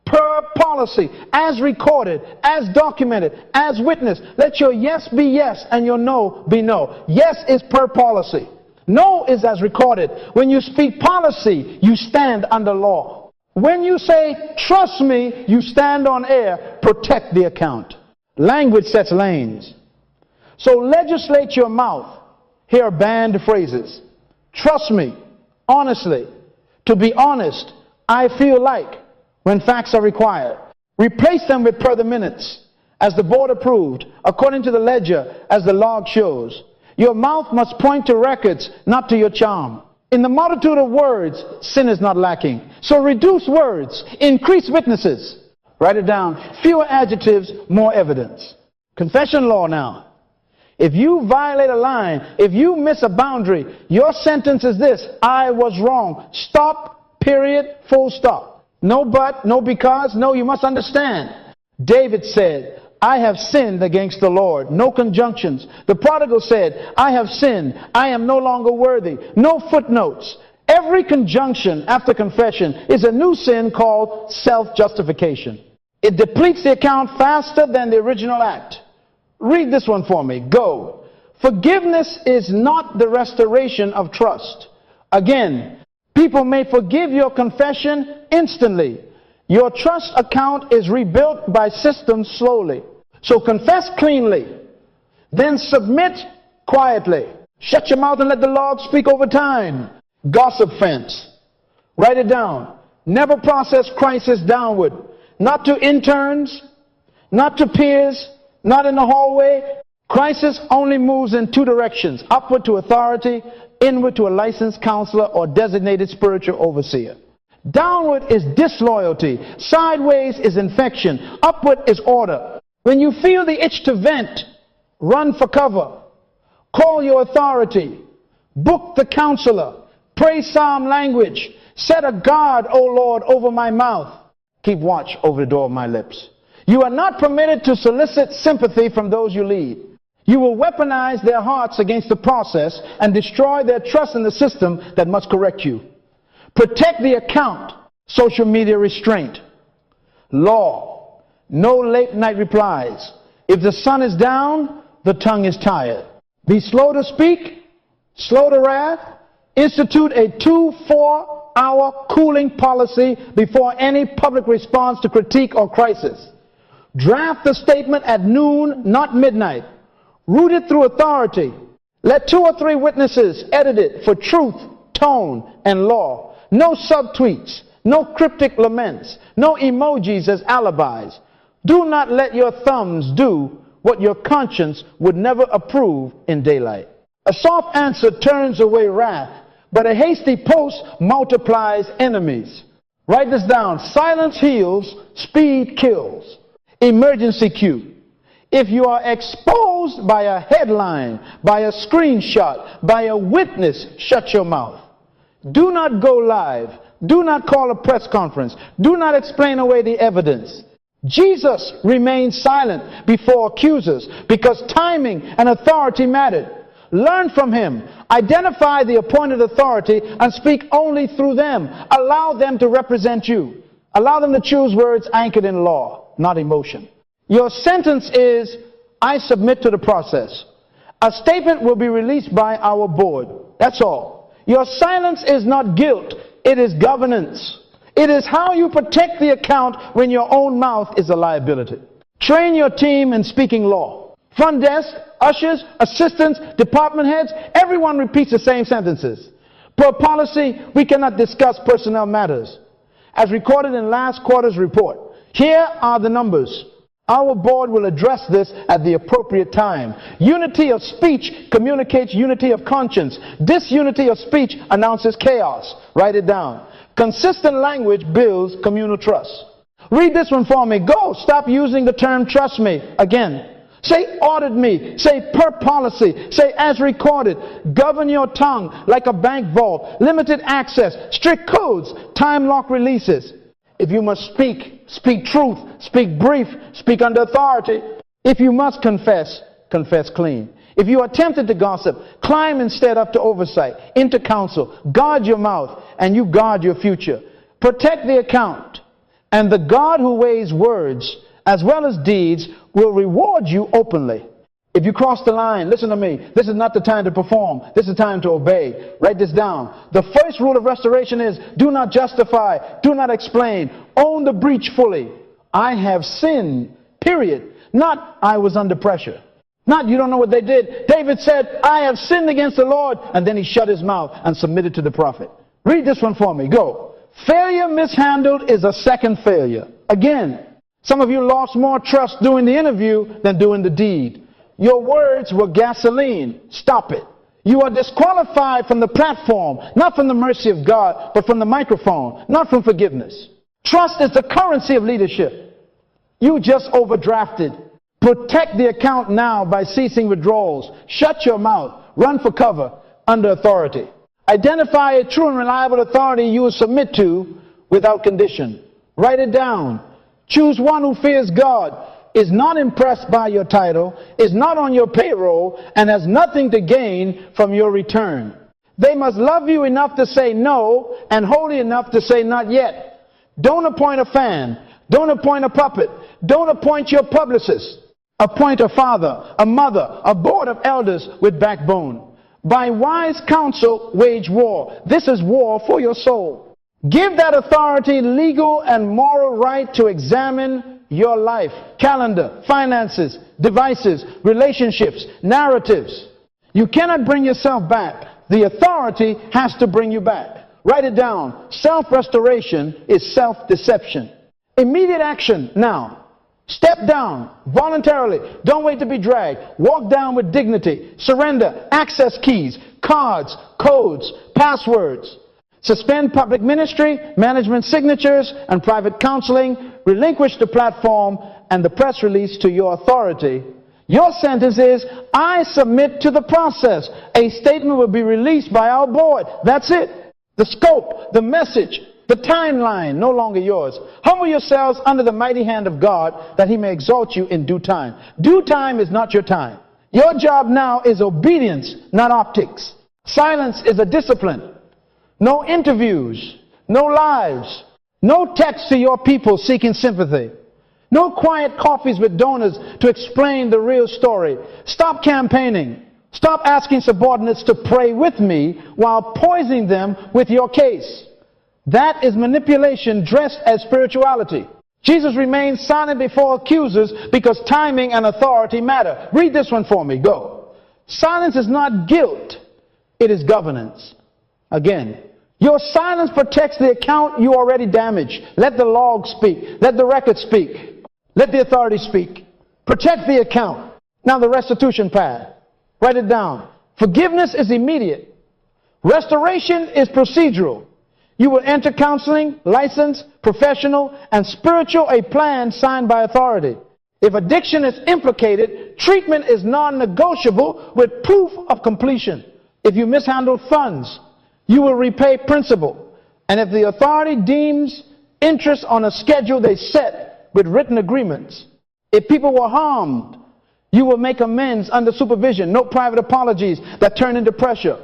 per policy, as recorded, as documented, as witnessed. Let your yes be yes and your no be no. Yes is per policy. No is as recorded. When you speak policy, you stand under law. When you say trust me, you stand on air. Protect the account. Language sets lanes. So legislate your mouth. Here are banned phrases. Trust me, honestly, to be honest, I feel like, when facts are required. Replace them with per the minutes, as the board approved, according to the ledger, as the log shows. Your mouth must point to records, not to your charm. In the multitude of words, sin is not lacking. So reduce words, increase witnesses. Write it down. Fewer adjectives, more evidence. Confession law now. If you violate a line, if you miss a boundary, your sentence is this: I was wrong. Stop, period, full stop. No but, no because, no, you must understand. David said, I have sinned against the Lord. No conjunctions. The prodigal said, I have sinned. I am no longer worthy. No footnotes. Every conjunction after confession is a new sin called self-justification. It depletes the account faster than the original act. Read this one for me. Go. Forgiveness is not the restoration of trust. Again, people may forgive your confession instantly. Your trust account is rebuilt by systems slowly. So confess cleanly. Then submit quietly. Shut your mouth and let the Lord speak over time. Gossip fence. Write it down. Never process crisis downward. Not to interns, not to peers, not in the hallway. Crisis only moves in 2 directions. Upward to authority, inward to a licensed counselor or designated spiritual overseer. Downward is disloyalty. Sideways is infection. Upward is order. When you feel the itch to vent, run for cover. Call your authority. Book the counselor. Pray psalm language. Set a guard, O Lord, over my mouth. Keep watch over the door of my lips. You are not permitted to solicit sympathy from those you lead. You will weaponize their hearts against the process and destroy their trust in the system that must correct you. Protect the account. Social media restraint. Law. No late night replies. If the sun is down, the tongue is tired. Be slow to speak, slow to wrath. Institute a 2-4-hour cooling policy before any public response to critique or crisis. Draft the statement at noon, not midnight. Root it through authority. Let 2 or 3 witnesses edit it for truth, tone, and law. No subtweets, no cryptic laments, no emojis as alibis. Do not let your thumbs do what your conscience would never approve in daylight. A soft answer turns away wrath, but a hasty post multiplies enemies. Write this down. Silence heals, speed kills. Emergency cue. If you are exposed by a headline, by a screenshot, by a witness, shut your mouth. Do not go live. Do not call a press conference. Do not explain away the evidence. Jesus remained silent before accusers because timing and authority mattered. Learn from him. Identify the appointed authority and speak only through them. Allow them to represent you. Allow them to choose words anchored in law, not emotion. Your sentence is, I submit to the process. A statement will be released by our board. That's all. Your silence is not guilt. It is governance. It is how you protect the account when your own mouth is a liability. Train your team in speaking law. Front desk, ushers, assistants, department heads, everyone repeats the same sentences. Per policy, we cannot discuss personnel matters. As recorded in last quarter's report, here are the numbers. Our board will address this at the appropriate time. Unity of speech communicates unity of conscience. Disunity of speech announces chaos. Write it down. Consistent language builds communal trust. Read this one for me. Go. Stop using the term trust me again. Say audit me. Say per policy. Say as recorded. Govern your tongue like a bank vault. Limited access. Strict codes. Time lock releases. If you must speak, speak truth. Speak brief. Speak under authority. If you must confess, confess clean. If you are tempted to gossip, climb instead up to oversight, into counsel. Guard your mouth and you guard your future. Protect the account. And the God who weighs words as well as deeds will reward you openly. If you cross the line, listen to me. This is not the time to perform. This is the time to obey. Write this down. The first rule of restoration is do not justify, do not explain. Own the breach fully. I have sinned, period. Not I was under pressure. Not you don't know what they did. David said, I have sinned against the Lord. And then he shut his mouth and submitted to the prophet. Read this one for me. Go. Failure mishandled is a second failure. Again, some of you lost more trust doing the interview than doing the deed. Your words were gasoline. Stop it. You are disqualified from the platform, not from the mercy of God, but from the microphone, not from forgiveness. Trust is the currency of leadership. You just overdrafted. Protect the account now by ceasing withdrawals. Shut your mouth. Run for cover under authority. Identify a true and reliable authority you will submit to without condition. Write it down. Choose one who fears God, is not impressed by your title, is not on your payroll, and has nothing to gain from your return. They must love you enough to say no and holy enough to say not yet. Don't appoint a fan. Don't appoint a puppet. Don't appoint your publicist. Appoint a father, a mother, a board of elders with backbone. By wise counsel, wage war. This is war for your soul. Give that authority legal and moral right to examine your life, calendar, finances, devices, relationships, narratives. You cannot bring yourself back. The authority has to bring you back. Write it down. Self-restoration is self-deception. Immediate action now. Step down voluntarily. Don't wait to be dragged. Walk down with dignity. Surrender access keys, cards, codes, passwords. Suspend public ministry, management signatures, and private counseling. Relinquish the platform and the press release to your authority. Your sentence is, I submit to the process. A statement will be released by our board. That's it. The scope, the message, the timeline, no longer yours. Humble yourselves under the mighty hand of God that he may exalt you in due time. Due time is not your time. Your job now is obedience, not optics. Silence is a discipline. No interviews, no lives, no text to your people seeking sympathy. No quiet coffees with donors to explain the real story. Stop campaigning. Stop asking subordinates to pray with me while poisoning them with your case. That is manipulation dressed as spirituality. Jesus remained silent before accusers because timing and authority matter. Read this one for me. Go. Silence is not guilt. It is governance. Again, your silence protects the account you already damaged. Let the log speak. Let the record speak. Let the authority speak. Protect the account. Now the restitution path. Write it down. Forgiveness is immediate. Restoration is procedural. You will enter counseling, licensed, professional, and spiritual, a plan signed by authority. If addiction is implicated, treatment is non-negotiable with proof of completion. If you mishandle funds, you will repay principal. And if the authority deems interest on a schedule they set with written agreements, if people were harmed, you will make amends under supervision. No private apologies that turn into pressure.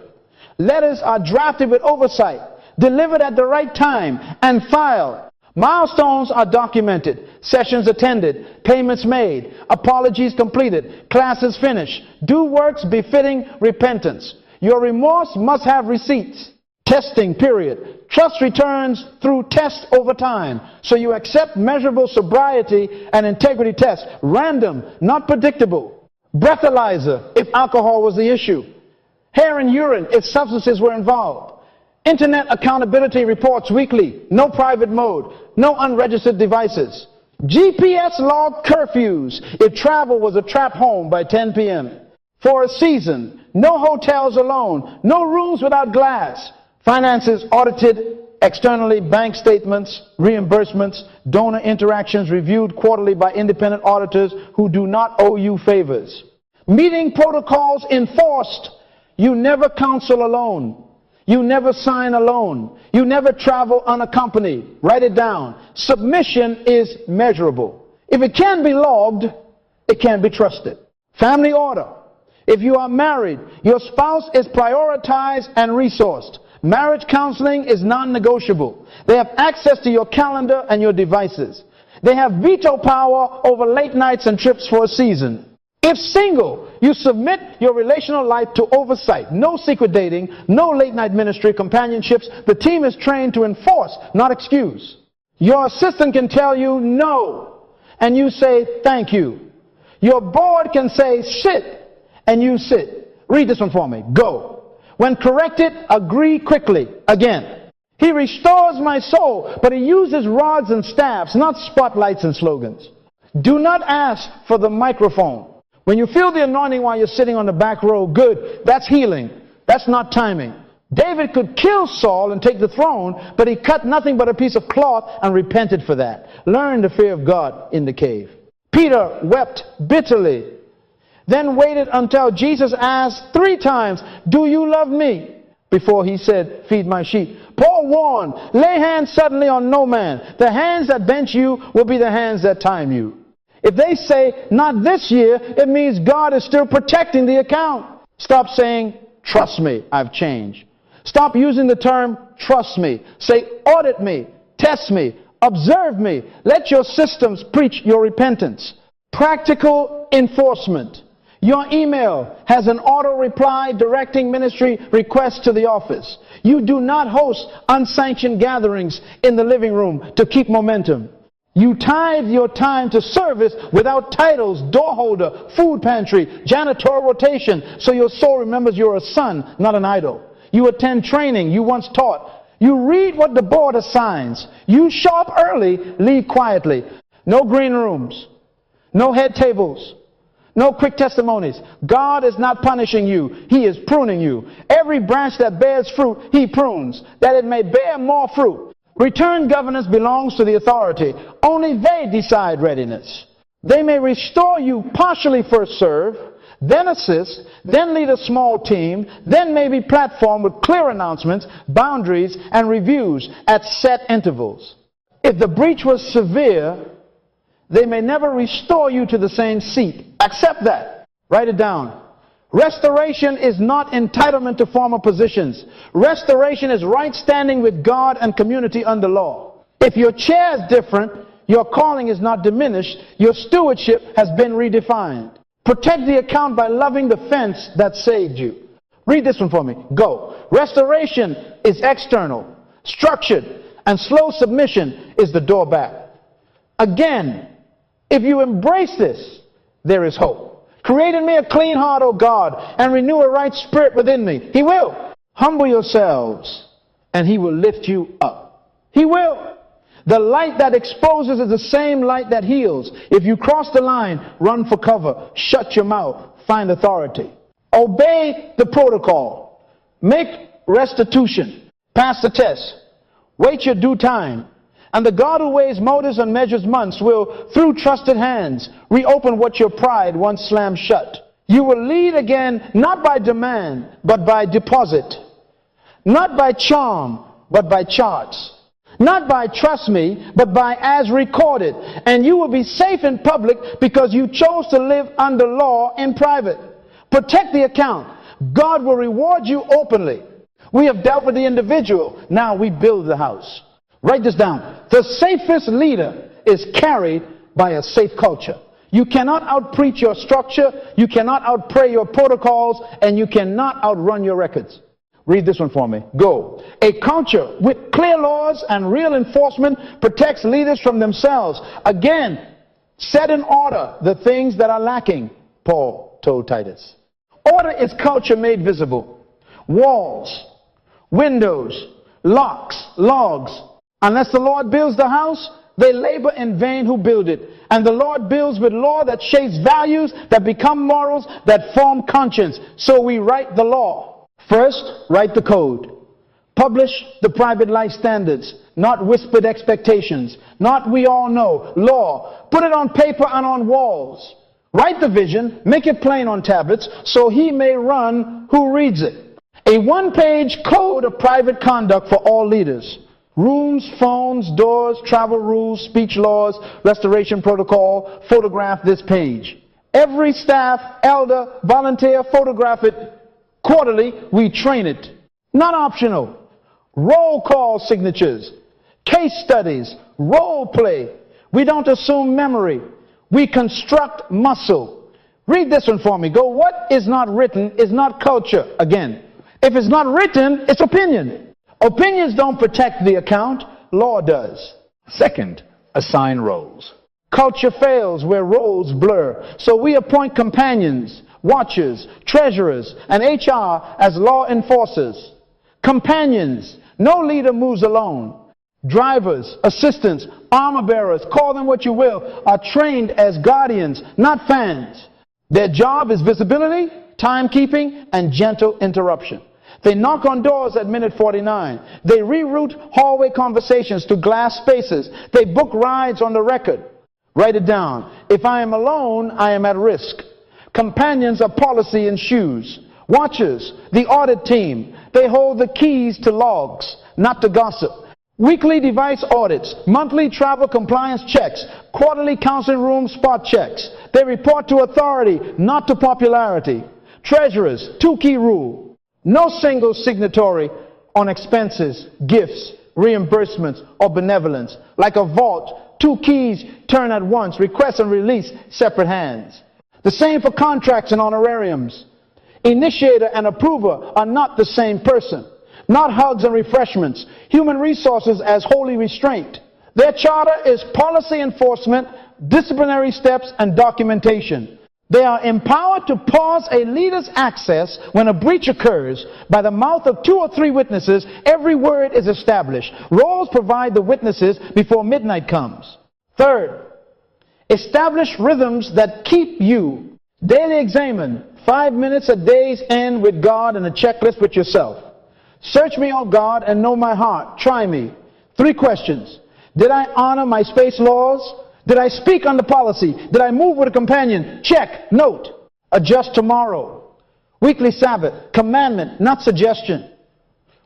Letters are drafted with oversight, delivered at the right time, and filed. Milestones are documented, sessions attended, payments made, apologies completed, classes finished, do works befitting repentance. Your remorse must have receipts. Testing period. Trust returns through test over time. So you accept measurable sobriety and integrity tests. Random, not predictable. Breathalyzer if alcohol was the issue. Hair and urine if substances were involved. Internet accountability reports weekly. No private mode. No unregistered devices. GPS log curfews if travel was a trap home by 10 p.m. For a season. No hotels alone. No rooms without glass. Finances audited externally, bank statements, reimbursements, donor interactions reviewed quarterly by independent auditors who do not owe you favors. Meeting protocols enforced. You never counsel alone. You never sign alone. You never travel unaccompanied. Write it down. Submission is measurable. If it can be logged, it can be trusted. Family order. If you are married, your spouse is prioritized and resourced. Marriage counseling is non-negotiable. They have access to your calendar and your devices. They have veto power over late nights and trips for a season. If single, you submit your relational life to oversight. No secret dating, no late night ministry companionships. The team is trained to enforce, not excuse. Your assistant can tell you no, and you say thank you. Your board can say sit, and you sit. Read this one for me. Go. When corrected, agree quickly. Again. He restores my soul, but he uses rods and staffs, not spotlights and slogans. Do not ask for the microphone. When you feel the anointing while you're sitting on the back row, good. That's healing. That's not timing. David could kill Saul and take the throne, but he cut nothing but a piece of cloth and repented for that. Learn the fear of God in the cave. Peter wept bitterly, then waited until Jesus asked 3 times, do you love me? Before he said, feed my sheep. Paul warned, lay hands suddenly on no man. The hands that bench you will be the hands that time you. If they say, not this year, it means God is still protecting the account. Stop saying, trust me, I've changed. Stop using the term, trust me. Say, audit me, test me, observe me. Let your systems preach your repentance. Practical enforcement. Your email has an auto reply directing ministry requests to the office. You do not host unsanctioned gatherings in the living room to keep momentum. You tithe your time to service without titles, door holder, food pantry, janitorial rotation, so your soul remembers you're a son, not an idol. You attend training you once taught. You read what the board assigns. You show up early, leave quietly. No green rooms. No head tables. No quick testimonies. God is not punishing you. He is pruning you. Every branch that bears fruit, he prunes, that it may bear more fruit. Return governance belongs to the authority. Only they decide readiness. They may restore you partially first serve, then assist, then lead a small team, then maybe platform with clear announcements, boundaries, and reviews at set intervals. If the breach was severe, they may never restore you to the same seat. Accept that. Write it down. Restoration is not entitlement to former positions. Restoration is right standing with God and community under law. If your chair is different, your calling is not diminished. Your stewardship has been redefined. Protect the account by loving the fence that saved you. Read this one for me. Go. Restoration is external, structured, and slow submission is the door back. Again, if you embrace this, there is hope. Create in me a clean heart, O God, and renew a right spirit within me. He will. Humble yourselves, and he will lift you up. He will. The light that exposes is the same light that heals. If you cross the line, run for cover. Shut your mouth. Find authority. Obey the protocol. Make restitution. Pass the test. Wait your due time. And the God who weighs motives and measures months will, through trusted hands, reopen what your pride once slammed shut. You will lead again, not by demand, but by deposit. Not by charm, but by charts. Not by trust me, but by as recorded. And you will be safe in public because you chose to live under law in private. Protect the account. God will reward you openly. We have dealt with the individual. Now we build the house. Write this down. The safest leader is carried by a safe culture. You cannot outpreach your structure. You cannot outpray your protocols. And you cannot outrun your records. Read this one for me. Go. A culture with clear laws and real enforcement protects leaders from themselves. Again, set in order the things that are lacking, Paul told Titus. Order is culture made visible. Walls, windows, locks, logs. Unless the Lord builds the house, they labor in vain who build it. And the Lord builds with law that shapes values, that become morals, that form conscience. So we write the law. First, write the code. Publish the private life standards, not whispered expectations, not we all know. Law. Put it on paper and on walls. Write the vision, make it plain on tablets, so he may run who reads it. A one-page code of private conduct for all leaders. Rooms, phones, doors, travel rules, speech laws, restoration protocol. Photograph this page. Every staff, elder, volunteer, photograph it. Quarterly, we train it. Not optional. Roll call signatures, case studies, role play. We don't assume memory. We construct muscle. Read this one for me. Go, what is not written is not culture. Again, if it's not written, it's opinion. Opinions don't protect the account. Law does. Second, assign roles. Culture fails where roles blur. So we appoint companions, watchers, treasurers, and HR as law enforcers. Companions. No leader moves alone. Drivers, assistants, armor bearers, call them what you will, are trained as guardians, not fans. Their job is visibility, timekeeping, and gentle interruption. They knock on doors at minute 49. They reroute hallway conversations to glass spaces. They book rides on the record. Write it down. If I am alone, I am at risk. Companions are policy in shoes. Watchers, the audit team, they hold the keys to logs, not to gossip. Weekly device audits, monthly travel compliance checks, quarterly counseling room spot checks. They report to authority, not to popularity. Treasurers, two-key rule. No single signatory on expenses, gifts, reimbursements, or benevolence. Like a vault, two keys turn at once, request and release, separate hands. The same for contracts and honorariums. Initiator and approver are not the same person. Not hugs and refreshments. Human resources as holy restraint. Their charter is policy enforcement, disciplinary steps, and documentation. They are empowered to pause a leader's access when a breach occurs. By the mouth of 2 or 3 witnesses, every word is established. Roles provide the witnesses before midnight comes. Third, establish rhythms that keep you. Daily examine. 5 minutes a day's end with God and a checklist with yourself. Search me, O God, and know my heart. Try me. 3 questions. Did I honor my space laws? Did I speak under policy? Did I move with a companion? Check. Note. Adjust tomorrow. Weekly Sabbath. Commandment, not suggestion.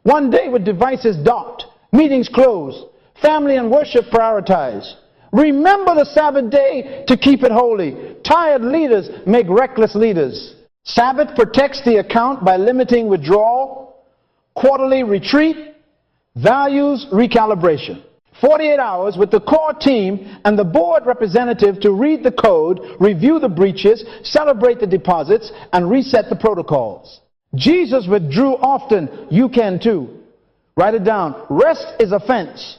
1 day with devices docked. Meetings closed. Family and worship prioritized. Remember the Sabbath day to keep it holy. Tired leaders make reckless leaders. Sabbath protects the account by limiting withdrawal, quarterly retreat, values recalibration. 48 hours with the core team and the board representative to read the code, review the breaches, celebrate the deposits, and reset the protocols. Jesus withdrew often. You can too. Write it down. Rest is offense.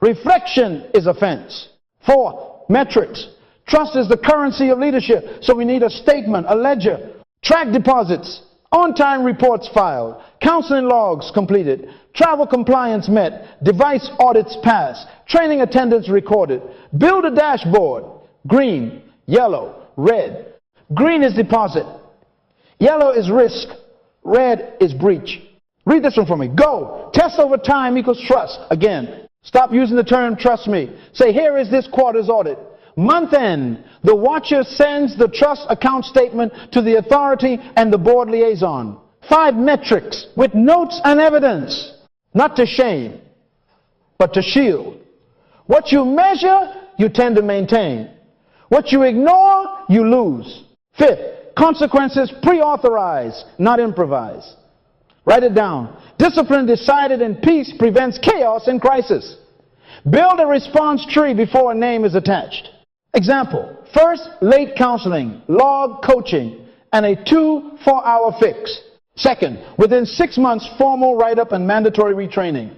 Reflection is offense. 4th, Metrics. Trust is the currency of leadership. So we need a statement, a ledger, track deposits, on-time reports filed, counseling logs completed, travel compliance met, device audits passed, training attendance recorded. Build a dashboard. Green, yellow, red. Green is deposit. Yellow is risk. Red is breach. Read this one for me. Go. Test over time equals trust. Again, stop using the term trust me. Say, here is this quarter's audit. Month end, the watcher sends the trust account statement to the authority and the board liaison. 5 metrics with notes and evidence. Not to shame, but to shield. What you measure, you tend to maintain. What you ignore, you lose. 5th, consequences pre-authorized, not improvised. Write it down. Discipline decided in peace prevents chaos in crisis. Build a response tree before a name is attached. Example, first, late counseling, log coaching, and a 2 4-hour fix. Second, within 6 months, formal write-up and mandatory retraining.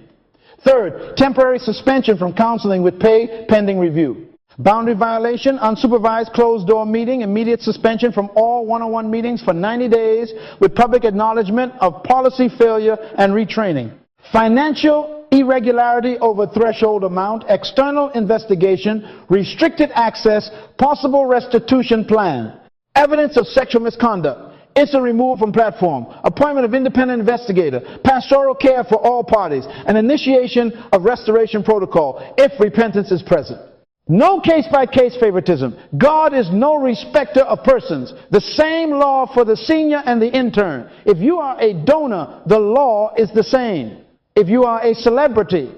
Third, temporary suspension from counseling with pay pending review. Boundary violation, unsupervised closed-door meeting, immediate suspension from all one-on-one meetings for 90 days with public acknowledgement of policy failure and retraining. Financial irregularity over threshold amount, external investigation, restricted access, possible restitution plan, evidence of sexual misconduct, instant removal from platform, appointment of independent investigator, pastoral care for all parties, and initiation of restoration protocol if repentance is present. No case-by-case favoritism. God is no respecter of persons. The same law for the senior and the intern. If you are a donor, the law is the same. If you are a celebrity,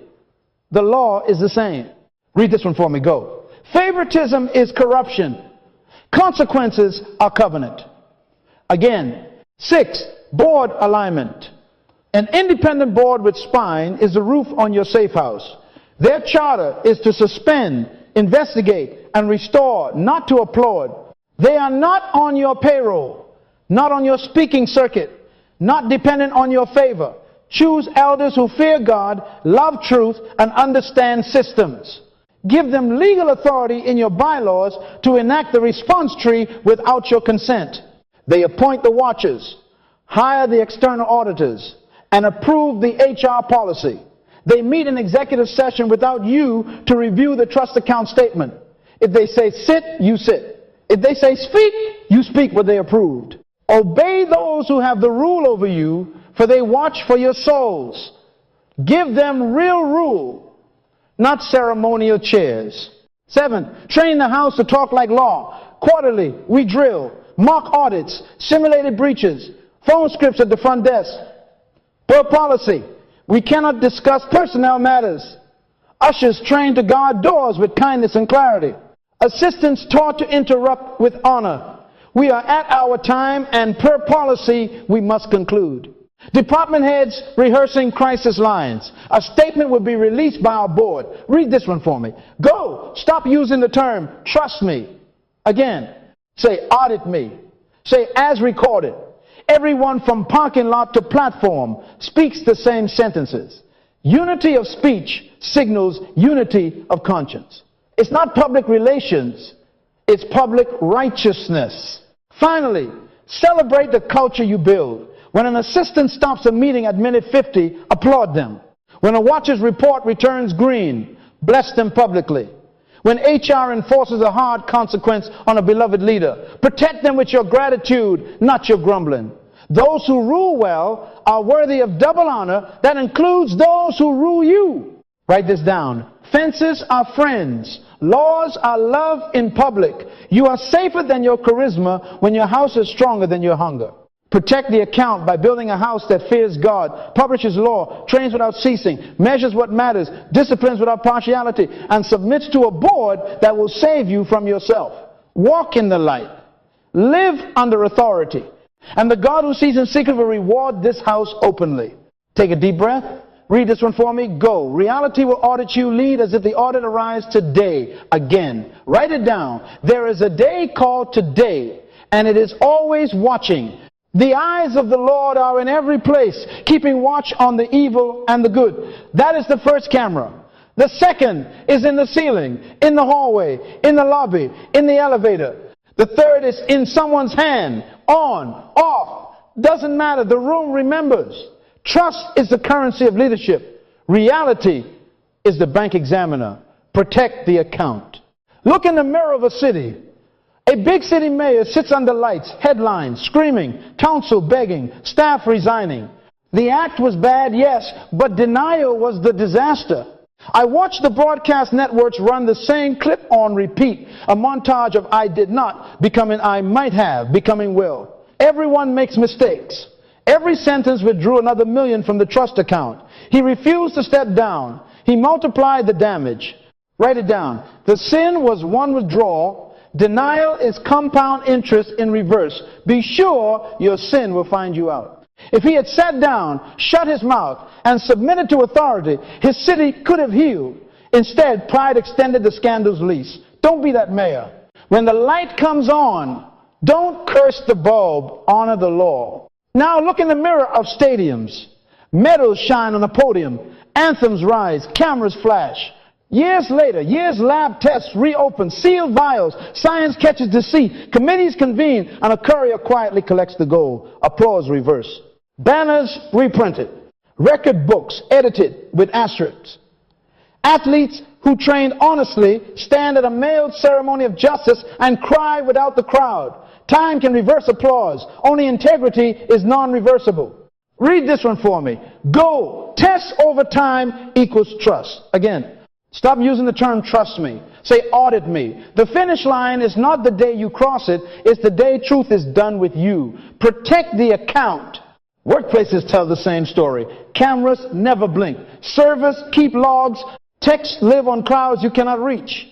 the law is the same. Read this one for me. Go. Favoritism is corruption. Consequences are covenant. Again. 6, board alignment. An independent board with spine is the roof on your safe house. Their charter is to suspend, investigate, and restore, not to applaud. They are not on your payroll, not on your speaking circuit, not dependent on your favor. Choose elders who fear God, love truth, and understand systems. Give them legal authority in your bylaws to enact the response tree without your consent. They appoint the watchers, hire the external auditors, and approve the HR policy. They meet in executive session without you to review the trust account statement. If they say sit, you sit. If they say speak, you speak what they approved. Obey those who have the rule over you, for they watch for your souls. Give them real rule, not ceremonial chairs. 7, train the house to talk like law. Quarterly, we drill, mock audits, simulated breaches, phone scripts at the front desk. Per policy, we cannot discuss personnel matters. Ushers trained to guard doors with kindness and clarity. Assistants taught to interrupt with honor. We are at our time, and per policy, we must conclude. Department heads rehearsing crisis lines. A statement will be released by our board. Read this one for me. Go. Stop using the term trust me. Again, say audit me. Say as recorded. Everyone from parking lot to platform speaks the same sentences. Unity of speech signals unity of conscience. It's not public relations. It's public righteousness. Finally, celebrate the culture you build. When an assistant stops a meeting at minute 50, applaud them. When a watcher's report returns green, bless them publicly. When HR enforces a hard consequence on a beloved leader, protect them with your gratitude, not your grumbling. Those who rule well are worthy of double honor. That includes those who rule you. Write this down. Fences are friends. Laws are love in public. You are safer than your charisma when your house is stronger than your hunger. Protect the account by building a house that fears God, publishes law, trains without ceasing, measures what matters, disciplines without partiality, and submits to a board that will save you from yourself. Walk in the light. Live under authority. And the God who sees in secret will reward this house openly. Take a deep breath. Read this one for me. Go. Reality will audit you. Lead as if the audit arrives today. Again. Write it down. There is a day called today, and it is always watching. The eyes of the Lord are in every place, keeping watch on the evil and the good. That is the first camera. The second is in the ceiling, in the hallway, in the lobby, in the elevator. The third is in someone's hand, on, off, doesn't matter. The room remembers. Trust is the currency of leadership. Reality is the bank examiner. Protect the account. Look in the mirror of a city. A big city mayor sits under lights, headlines, screaming, council begging, staff resigning. The act was bad, yes, but denial was the disaster. I watched the broadcast networks run the same clip on repeat, a montage of I did not, becoming I might have, becoming will. Everyone makes mistakes. Every sentence withdrew another million from the trust account. He refused to step down. He multiplied the damage. Write it down. The sin was one withdrawal. Denial is compound interest in reverse. Be sure your sin will find you out. If he had sat down, shut his mouth, and submitted to authority, his city could have healed. Instead, pride extended the scandal's lease. Don't be that mayor. When the light comes on, don't curse the bulb, honor the law. Now look in the mirror of stadiums. Medals shine on the podium. Anthems rise. Cameras flash. Years later, lab tests reopen. Sealed vials. Science catches deceit. Committees convene, and a courier quietly collects the gold. Applause reverse. Banners reprinted. Record books edited with asterisks. Athletes who trained honestly stand at a mailed ceremony of justice and cry without the crowd. Time can reverse applause. Only integrity is non-reversible. Read this one for me. Go. Test over time equals trust. Again, stop using the term trust me. Say audit me. The finish line is not the day you cross it. It's the day truth is done with you. Protect the account. Workplaces tell the same story. Cameras never blink. Servers keep logs. Texts live on clouds you cannot reach.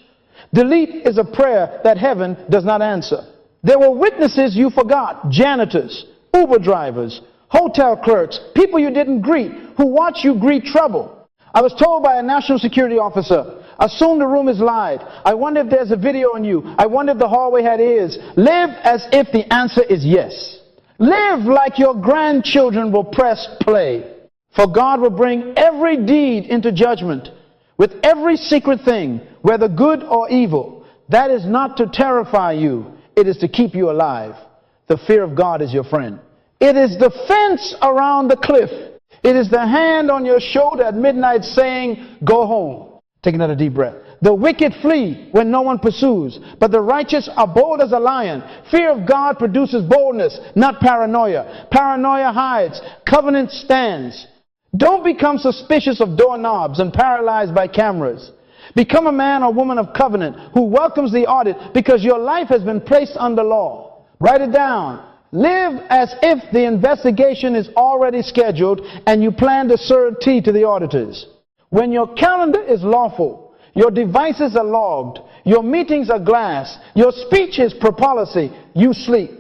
Delete is a prayer that heaven does not answer. There were witnesses you forgot. Janitors, Uber drivers, hotel clerks, people you didn't greet, who watch you greet trouble. I was told by a national security officer, assume the room is live. I wonder if there's a video on you. I wonder if the hallway had ears. Live as if the answer is yes. Live like your grandchildren will press play. For God will bring every deed into judgment with every secret thing, whether good or evil. That is not to terrify you. It is to keep you alive. The fear of God is your friend. It is the fence around the cliff. It is the hand on your shoulder at midnight saying, go home. Take another deep breath. The wicked flee when no one pursues, but the righteous are bold as a lion. Fear of God produces boldness, not paranoia. Paranoia hides. Covenant stands. Don't become suspicious of doorknobs and paralyzed by cameras. Become a man or woman of covenant who welcomes the audit because your life has been placed under law. Write it down. Live as if the investigation is already scheduled and you plan to serve tea to the auditors. When your calendar is lawful, your devices are logged, your meetings are glass, your speech is per policy, you sleep.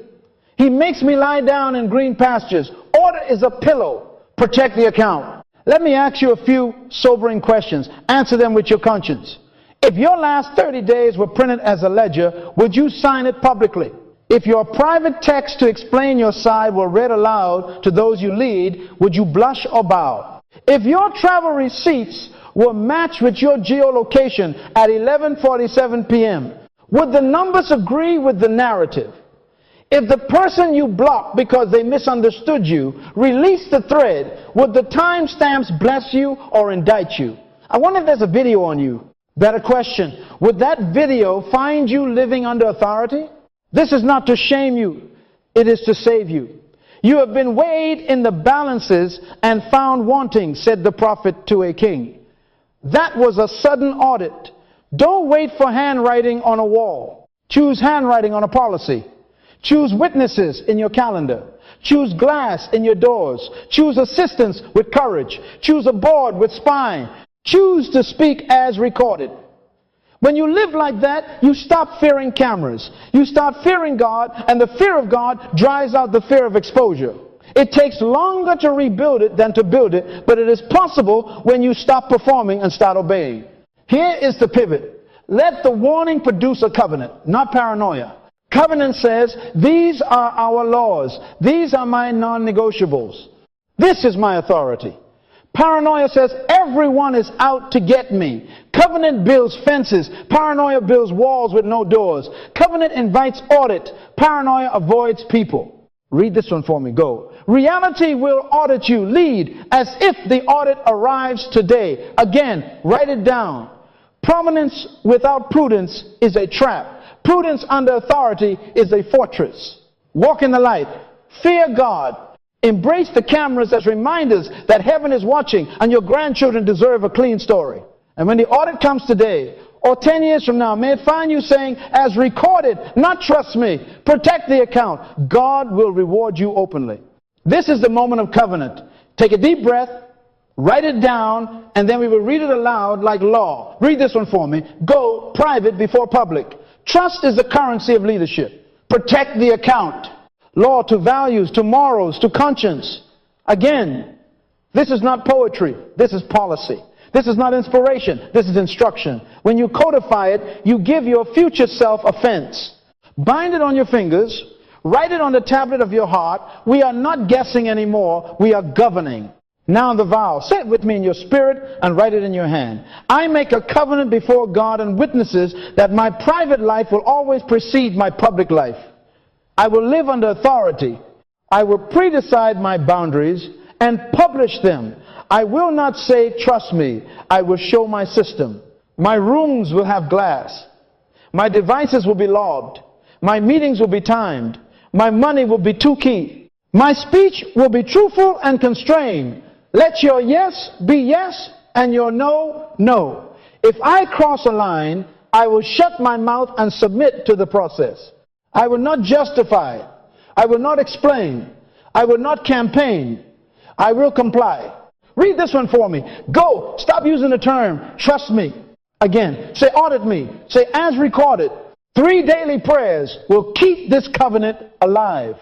He makes me lie down in green pastures. Order is a pillow. Protect the account. Let me ask you a few sobering questions. Answer them with your conscience. If your last 30 days were printed as a ledger, would you sign it publicly? If your private text to explain your side were read aloud to those you lead, would you blush or bow? If your travel receipts were matched with your geolocation at 11:47 p.m., would the numbers agree with the narrative? If the person you blocked because they misunderstood you released the thread, would the timestamps bless you or indict you? I wonder if there's a video on you. Better question, would that video find you living under authority? This is not to shame you, it is to save you. You have been weighed in the balances and found wanting, said the prophet to a king. That was a sudden audit. Don't wait for handwriting on a wall. Choose handwriting on a policy. Choose witnesses in your calendar. Choose glass in your doors. Choose assistants with courage. Choose a board with spine. Choose to speak as recorded. When you live like that, you stop fearing cameras. You start fearing God, and the fear of God drives out the fear of exposure. It takes longer to rebuild it than to build it, but it is possible when you stop performing and start obeying. Here is the pivot. Let the warning produce a covenant, not paranoia. Covenant says, these are our laws. These are my non-negotiables. This is my authority. Paranoia says everyone is out to get me. Covenant builds fences. Paranoia builds walls with no doors. Covenant invites audit. Paranoia avoids people. Read this one for me. Go. Reality will audit you. Lead as if the audit arrives today. Again, write it down. Prominence without prudence is a trap. Prudence under authority is a fortress. Walk in the light. Fear God. Embrace the cameras as reminders that heaven is watching and your grandchildren deserve a clean story. And when the audit comes today or 10 years from now, may it find you saying, as recorded, not trust me, protect the account. God will reward you openly. This is the moment of covenant. Take a deep breath, write it down, and then we will read it aloud like law. Read this one for me. Go private before public. Trust is the currency of leadership. Protect the account. Law to values, to morals, to conscience. Again, this is not poetry. This is policy. This is not inspiration. This is instruction. When you codify it, you give your future self a fence. Bind it on your fingers. Write it on the tablet of your heart. We are not guessing anymore. We are governing. Now the vow. Say it with me in your spirit and write it in your hand. I make a covenant before God and witnesses that my private life will always precede my public life. I will live under authority. I will pre-decide my boundaries and publish them. I will not say, trust me. I will show my system. My rooms will have glass. My devices will be logged. My meetings will be timed. My money will be too key. My speech will be truthful and constrained. Let your yes be yes and your no, no. If I cross a line, I will shut my mouth and submit to the process. I will not justify. I will not explain. I will not campaign. I will comply. Read this one for me. Go. Stop using the term, trust me. Again, say audit me. Say as recorded. 3 daily prayers will keep this covenant alive.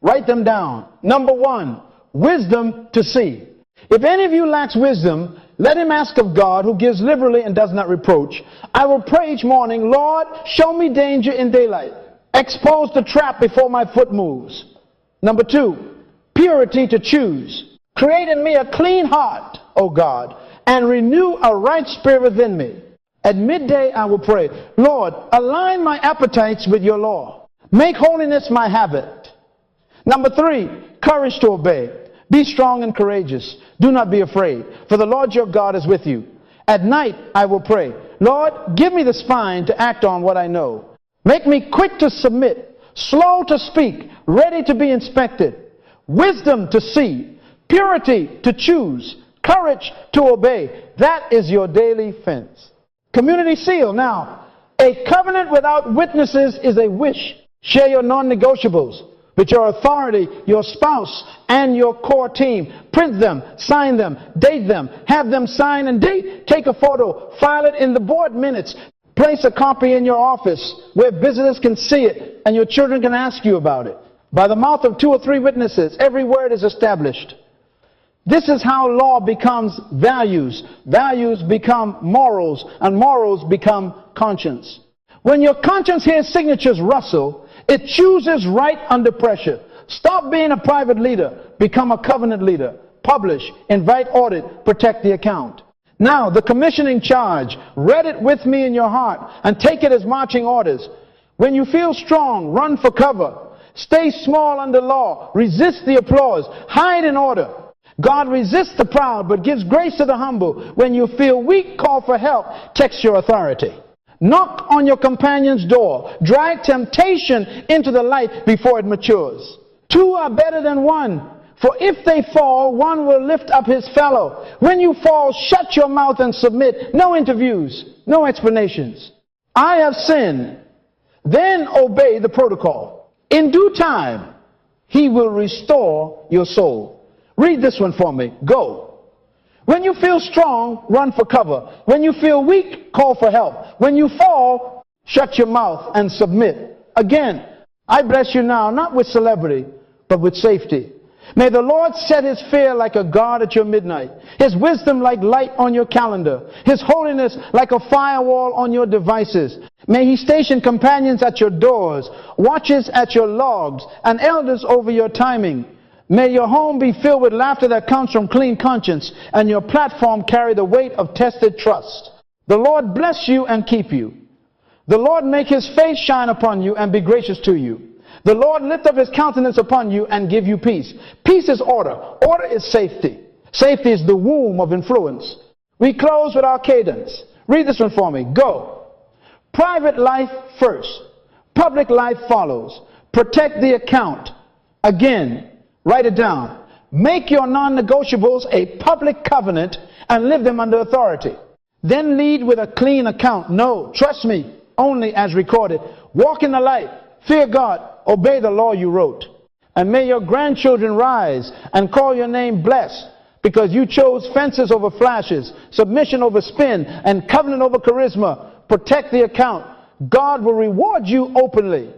Write them down. Number 1, wisdom to see. If any of you lacks wisdom, let him ask of God, who gives liberally and does not reproach. I will pray each morning, Lord, show me danger in daylight. Expose the trap before my foot moves. Number 2, purity to choose. Create in me a clean heart, O God, and renew a right spirit within me. At midday I will pray, Lord, align my appetites with your law. Make holiness my habit. Number 3, courage to obey. Be strong and courageous. Do not be afraid, for the Lord your God is with you. At night I will pray, Lord, give me the spine to act on what I know. Make me quick to submit, slow to speak, ready to be inspected, wisdom to see, purity to choose, courage to obey. That is your daily fence. Community seal. Now, a covenant without witnesses is a wish. Share your non-negotiables with your authority, your spouse, and your core team. Print them, sign them, date them, have them sign and date. Take a photo, file it in the board minutes. Place a copy in your office where visitors can see it and your children can ask you about it. By the mouth of 2 or 3 witnesses, every word is established. This is how law becomes values. Values become morals, and morals become conscience. When your conscience hears signatures rustle, it chooses right under pressure. Stop being a private leader. Become a covenant leader. Publish, invite audit, protect the account. Now, the commissioning charge. Read it with me in your heart and take it as marching orders. When you feel strong, run for cover. Stay small under law. Resist the applause. Hide in order. God resists the proud but gives grace to the humble. When you feel weak, call for help. Text your authority. Knock on your companion's door. Drag temptation into the light before it matures. 2 are better than 1. For if they fall, one will lift up his fellow. When you fall, shut your mouth and submit. No interviews, no explanations. I have sinned. Then obey the protocol. In due time, he will restore your soul. Read this one for me. Go. When you feel strong, run for cover. When you feel weak, call for help. When you fall, shut your mouth and submit. Again, I bless you now, not with celebrity, but with safety. May the Lord set his fear like a guard at your midnight, his wisdom like light on your calendar, his holiness like a firewall on your devices. May he station companions at your doors, watches at your logs, and elders over your timing. May your home be filled with laughter that comes from clean conscience, and your platform carry the weight of tested trust. The Lord bless you and keep you. The Lord make his face shine upon you and be gracious to you. The Lord lift up his countenance upon you and give you peace. Peace is order. Order is safety. Safety is the womb of influence. We close with our cadence. Read this one for me. Go. Private life first. Public life follows. Protect the account. Again, write it down. Make your non-negotiables a public covenant and live them under authority. Then lead with a clean account. No, trust me, only as recorded. Walk in the light. Fear God. Obey the law you wrote. And may your grandchildren rise and call your name blessed, because you chose fences over flashes, submission over spin, and covenant over charisma. Protect the account. God will reward you openly.